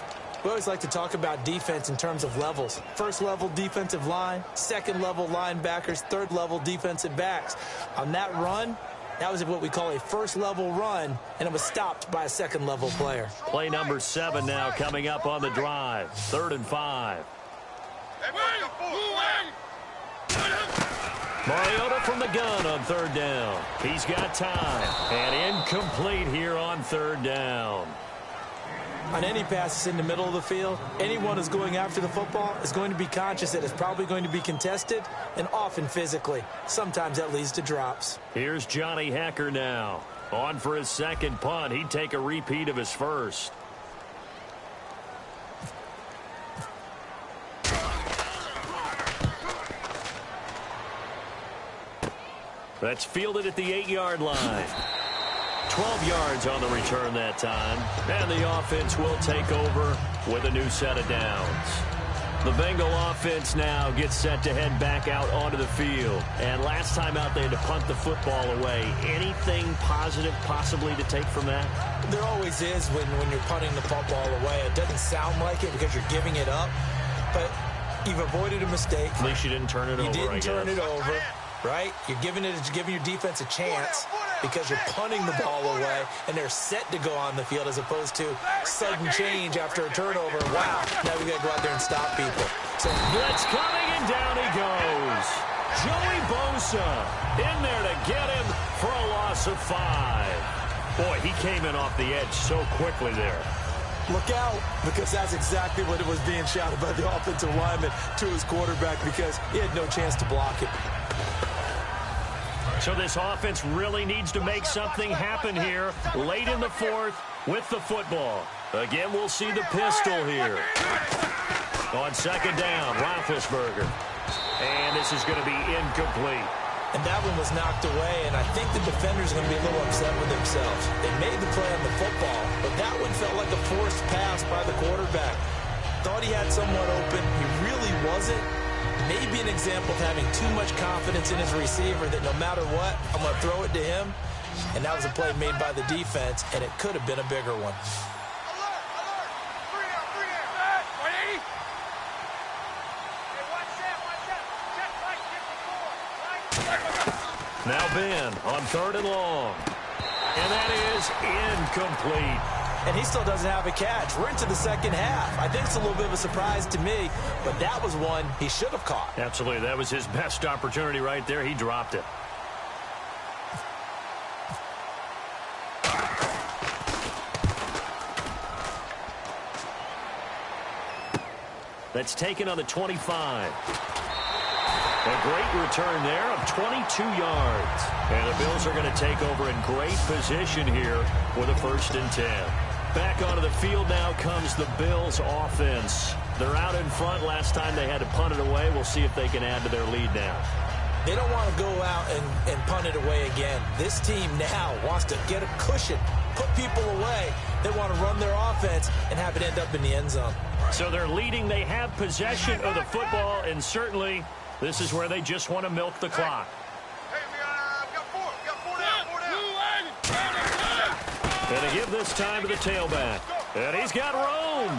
We always like to talk about defense in terms of levels. First level defensive line, second level linebackers, third level defensive backs. On that run, that was what we call a first level run, and it was stopped by a second level player. Play number 7 now coming up on the drive. 3rd and 5. Mariota from the gun on 3rd down. He's got time. And incomplete here on 3rd down. On any passes in the middle of the field, anyone who's going after the football is going to be conscious that it's probably going to be contested, and often physically. Sometimes that leads to drops. Here's Johnny Hecker now. On for his 2nd punt. He'd take a repeat of his first. That's fielded at the 8-yard line. 12 yards on the return that time. And the offense will take over with a new set of downs. The Bengal offense now gets set to head back out onto the field. And last time out, they had to punt the football away. Anything positive possibly to take from that? There always is when you're punting the football away. It doesn't sound like it because you're giving it up. But you've avoided a mistake. At least you didn't turn it over, I guess. You didn't turn it over, right? You're giving your defense a chance because you're punting the ball away, and they're set to go on the field as opposed to sudden change after a turnover. Wow, now we got to go out there and stop people. So blitz coming, and down he goes. Joey Bosa in there to get him for a loss of 5. Boy, he came in off the edge so quickly there. Look out, because that's exactly what it was being shouted by the offensive lineman to his quarterback because he had no chance to block it. So this offense really needs to make something happen here late in the 4th with the football. Again, we'll see the pistol here. On 2nd down, Roethlisberger. And this is going to be incomplete. And that one was knocked away, and I think the defenders are going to be a little upset with themselves. They made the play on the football, but that one felt like a forced pass by the quarterback. Thought he had someone open. He really wasn't. Maybe an example of having too much confidence in his receiver that no matter what, I'm going to throw it to him. And that was a play made by the defense, and it could have been a bigger one. Now Ben on 3rd and long. And that is incomplete. And he still doesn't have a catch. We're into the 2nd half. I think it's a little bit of a surprise to me, but that was one he should have caught. Absolutely. That was his best opportunity right there. He dropped it. That's taken on the 25. A great return there of 22 yards. And the Bills are going to take over in great position here with a 1st and 10. Back onto the field now comes the Bills offense. They're out in front. Last time they had to punt it away. We'll see if they can add to their lead now. They don't want to go out and punt it away again. This team now wants to get a cushion, put people away. They want to run their offense and have it end up in the end zone. So they're leading. They have possession of the football, and certainly this is where they just want to milk the clock. Hey, we got four down. And they give this time to the tailback. And he's got room.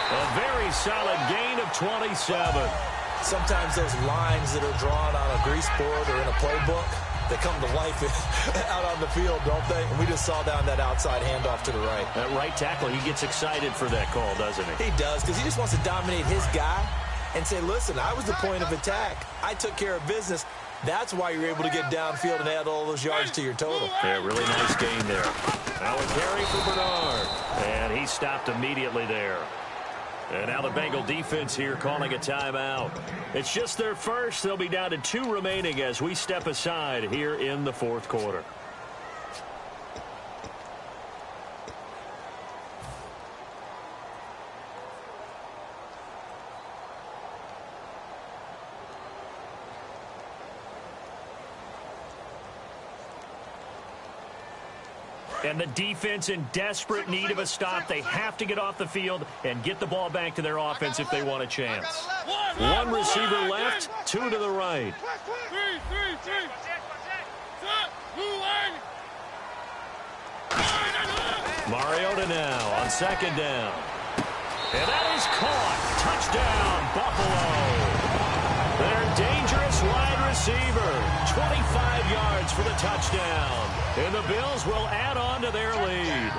A very solid gain of 27. Sometimes those lines that are drawn on a grease board or in a playbook, They come to life out on the field, don't they? And we just saw down that outside handoff to the right. That right tackle, he gets excited for that call, doesn't he? He does, because he just wants to dominate his guy and say, listen, I was the point of attack. I took care of business. That's why you're able to get downfield and add all those yards to your total. Yeah, really nice game there. Now a carry for Bernard. And he stopped immediately there. And now the Bengal defense here calling a timeout. It's just their first. They'll be down to 2 remaining as we step aside here in the fourth quarter. And the defense in desperate need of a stop. They have to get off the field and get the ball back to their offense if they want a chance. 1 receiver left, 2 to the right. Mariota now on 2nd down. And that is caught. Touchdown, Buffalo. Their dangerous wide receiver. 25 yards for the touchdown. And the Bills will add on to their lead.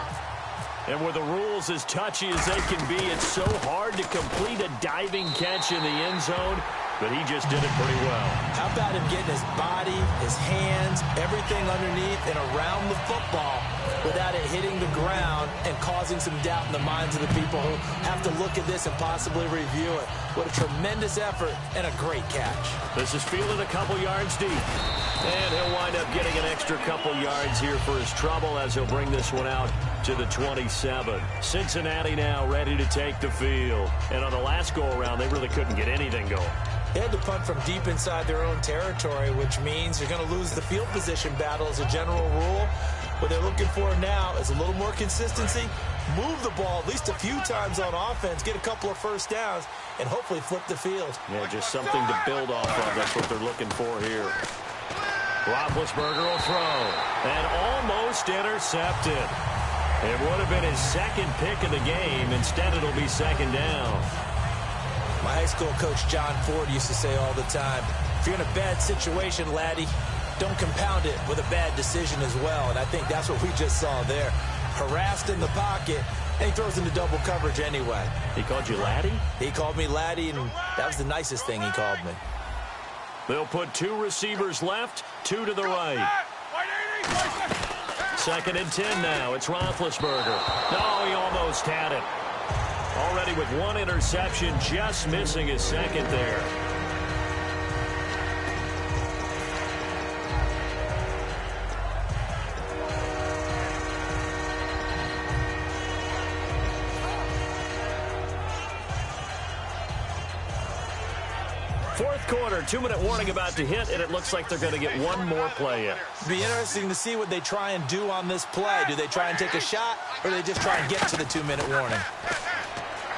And with the rules as touchy as they can be, it's so hard to complete a diving catch in the end zone. But he just did it pretty well. How about him getting his body, his hands, everything underneath and around the football without it hitting the ground and causing some doubt in the minds of the people who have to look at this and possibly review it. What a tremendous effort and a great catch. This is fielded a couple yards deep. And he'll wind up getting an extra couple yards here for his trouble as he'll bring this one out to the 27. Cincinnati now ready to take the field. And on the last go-around, they really couldn't get anything going. They had to punt from deep inside their own territory, which means you're going to lose the field position battle as a general rule. What they're looking for now is a little more consistency, move the ball at least a few times on offense, get a couple of first downs, and hopefully flip the field. Yeah, just something to build off of. That's what they're looking for here. Roethlisberger will throw, and almost intercepted. It would have been his 2nd pick of the game. Instead, it'll be 2nd down. My high school coach, John Ford, used to say all the time, if you're in a bad situation, laddie, don't compound it with a bad decision as well. And I think that's what we just saw there. Harassed in the pocket, and he throws into double coverage anyway. He called you laddie? He called me laddie, and that was the nicest thing he called me. They'll put 2 receivers left, 2 to the right. 2nd and 10 now. It's Roethlisberger. No, he almost had it. Already with 1 interception, just missing his 2nd there. Fourth quarter, 2-minute warning about to hit, and it looks like they're going to get 1 more play in. It'll be interesting to see what they try and do on this play. Do they try and take a shot, or do they just try and get to the 2-minute warning?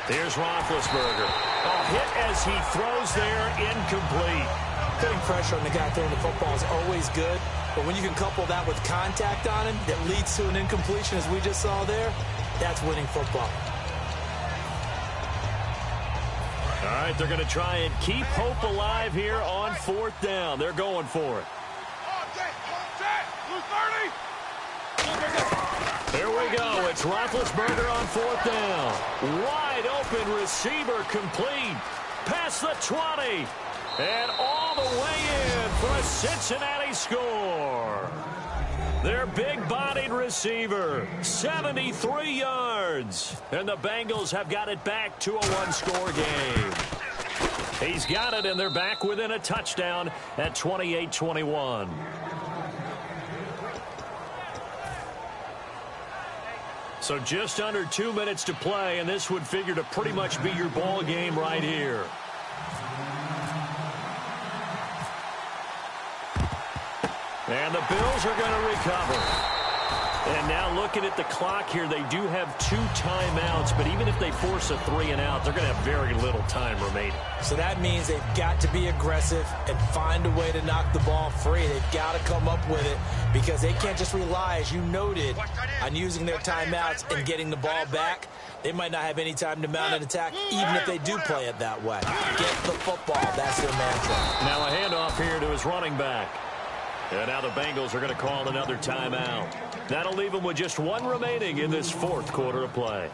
Here's Roethlisberger. A hit as he throws there, incomplete. Putting pressure on the guy throwing the football is always good, but when you can couple that with contact on him that leads to an incompletion, as we just saw there, that's winning football. All right, they're going to try and keep hope alive here on 4th down. They're going for it. Here we go. It's Roethlisberger on 4th down. Wide open receiver complete. Past the 20. And all the way in for a Cincinnati score. Their big-bodied receiver, 73 yards. And the Bengals have got it back to a 1-score game. He's got it, and they're back within a touchdown at 28-21. So just under 2 minutes to play, and this would figure to pretty much be your ball game right here. And the Bills are going to recover. And now looking at the clock here, they do have 2 timeouts, but even if they force a 3-and-out, they're going to have very little time remaining. So that means they've got to be aggressive and find a way to knock the ball free. They've got to come up with it because they can't just rely, as you noted, on using their timeouts and getting the ball back. They might not have any time to mount an attack, even if they do play it that way. Get the football. That's their mantra. Now a handoff here to his running back. And now the Bengals are going to call another timeout. That'll leave them with just one remaining in this fourth quarter of play.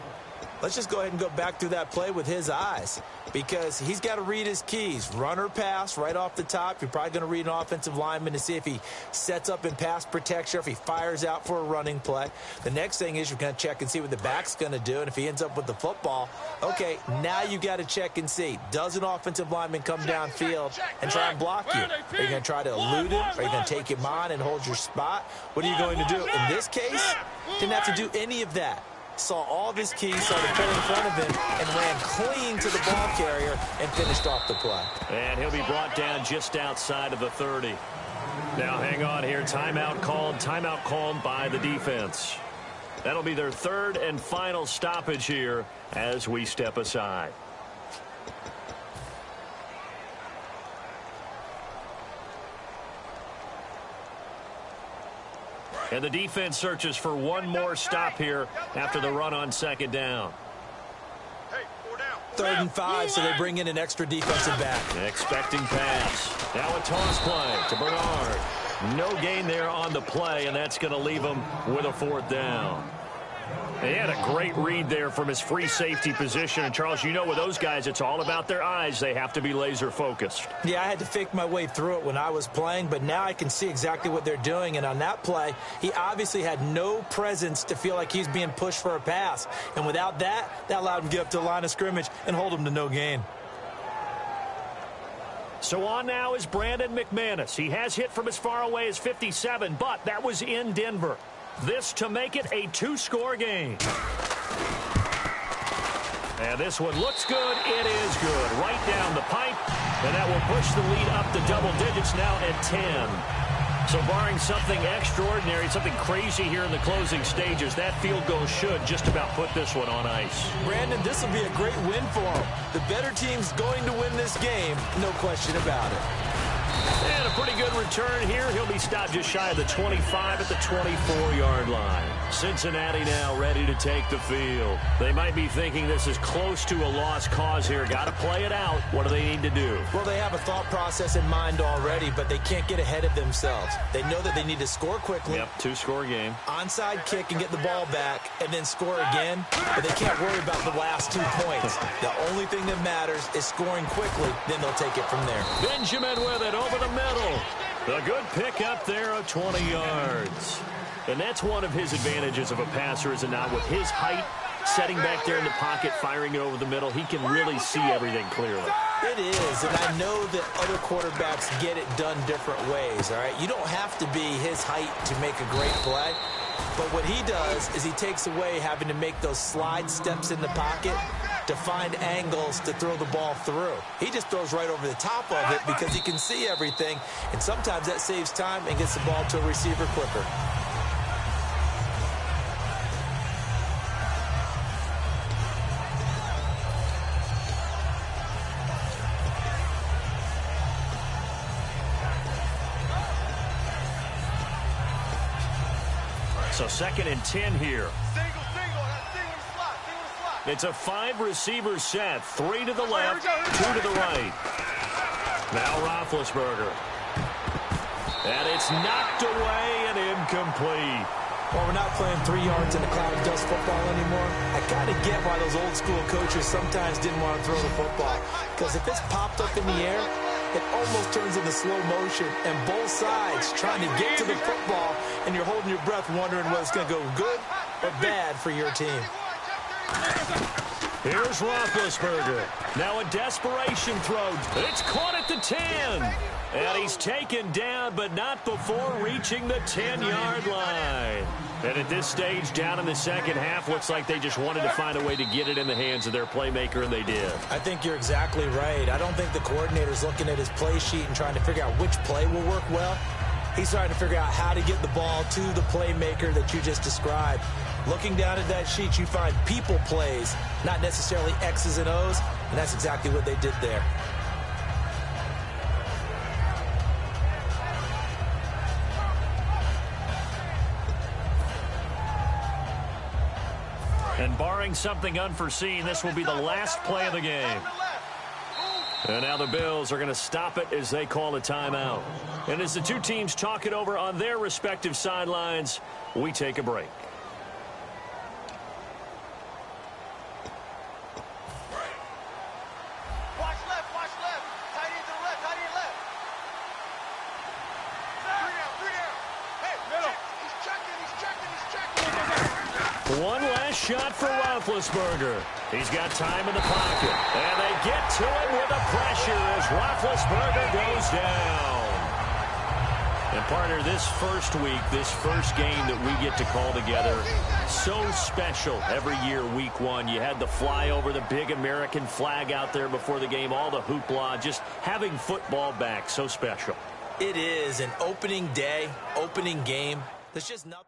Let's just go ahead and go back through that play with his eyes, because he's got to read his keys. Run or pass right off the top. You're probably going to read an offensive lineman to see if he sets up in pass protection or if he fires out for a running play. The next thing is you're going to check and see what the back's going to do, and if he ends up with the football, okay, now you got to check and see. Does an offensive lineman come downfield and try and block you? Are you going to try to elude him? Are you going to take him on and hold your spot? What are you going to do? In this case, didn't have to do any of that. Saw all of his keys, saw the play in front of him, and ran clean to the ball carrier and finished off the play. And he'll be brought down just outside of the 30. Now hang on here. Timeout called by the defense. That'll be their third and final stoppage here as we step aside. And the defense searches for one more stop here after the run on second down. Hey, 4 down. 3rd and 5, so they bring in an extra defensive back. Expecting pass. Now a toss play to Bernard. No gain there on the play, and that's going to leave him with a 4th down. He had a great read there from his free safety position. And, Charles, you know with those guys, it's all about their eyes. They have to be laser focused. Yeah, I had to fake my way through it when I was playing, but now I can see exactly what they're doing. And on that play, he obviously had no presence to feel like he's being pushed for a pass. And without that, that allowed him to get up to the line of scrimmage and hold him to no gain. So on now is Brandon McManus. He has hit from as far away as 57, but that was in Denver. This to make it a 2-score game. And this one looks good. It is good. Right down the pipe. And that will push the lead up to double digits now at 10. So barring something extraordinary, something crazy here in the closing stages, that field goal should just about put this one on ice. Brandon, this will be a great win for him. The better team's going to win this game, no question about it. And a pretty good return here. He'll be stopped just shy of the 25 at the 24-yard line. Cincinnati now ready to take the field. They might be thinking this is close to a lost cause here. Got to play it out. What do they need to do? Well, they have a thought process in mind already, but they can't get ahead of themselves. They know that they need to score quickly. Yep, 2-score game. Onside kick and get the ball back and then score again, but they can't worry about the last 2 points. The only thing that matters is scoring quickly, then they'll take it from there. Benjamin with it over the middle. A good pick up there of 20 yards. And that's one of his advantages of a passer, is it not? With his height, setting back there in the pocket, firing it over the middle, he can really see everything clearly. It is, and I know that other quarterbacks get it done different ways, all right? You don't have to be his height to make a great play, but what he does is he takes away having to make those slide steps in the pocket to find angles to throw the ball through. He just throws right over the top of it because he can see everything, and sometimes that saves time and gets the ball to a receiver quicker. So 2nd and 10 here. Single slot. It's a 5-receiver set. 3 to the left, 2 to the right. Now Roethlisberger. And it's knocked away and incomplete. Well, we're not playing 3 yards in a cloud of dust football anymore. I kind of get why those old school coaches sometimes didn't want to throw the football. Because if it's popped up in the air, it almost turns into slow motion, and both sides trying to get to the football, and you're holding your breath wondering whether it's going to go good or bad for your team. Here's Roethlisberger. Now a desperation throw. It's caught at the 10. And he's taken down, but not before reaching the 10-yard line. And at this stage, down in the second half, looks like they just wanted to find a way to get it in the hands of their playmaker, and they did. I think you're exactly right. I don't think the coordinator's looking at his play sheet and trying to figure out which play will work well. He's trying to figure out how to get the ball to the playmaker that you just described. Looking down at that sheet, you find people plays, not necessarily X's and O's, and that's exactly what they did there. And barring something unforeseen, this will be the last play of the game. And now the Bills are going to stop it as they call a timeout. And as the two teams talk it over on their respective sidelines, we take a break. Watch left, watch left. Tight end to the left, tight end left. Three down. Hey, middle. He's checking. One last shot for Roethlisberger. He's got time in the pocket. And they get to him with the pressure as Roethlisberger goes down. And, partner, this first week, this first game that we get to call together, so special every year, week one. You had the flyover, the big American flag out there before the game, all the hoopla, just having football back, so special. It is an opening day, opening game. There's just nothing.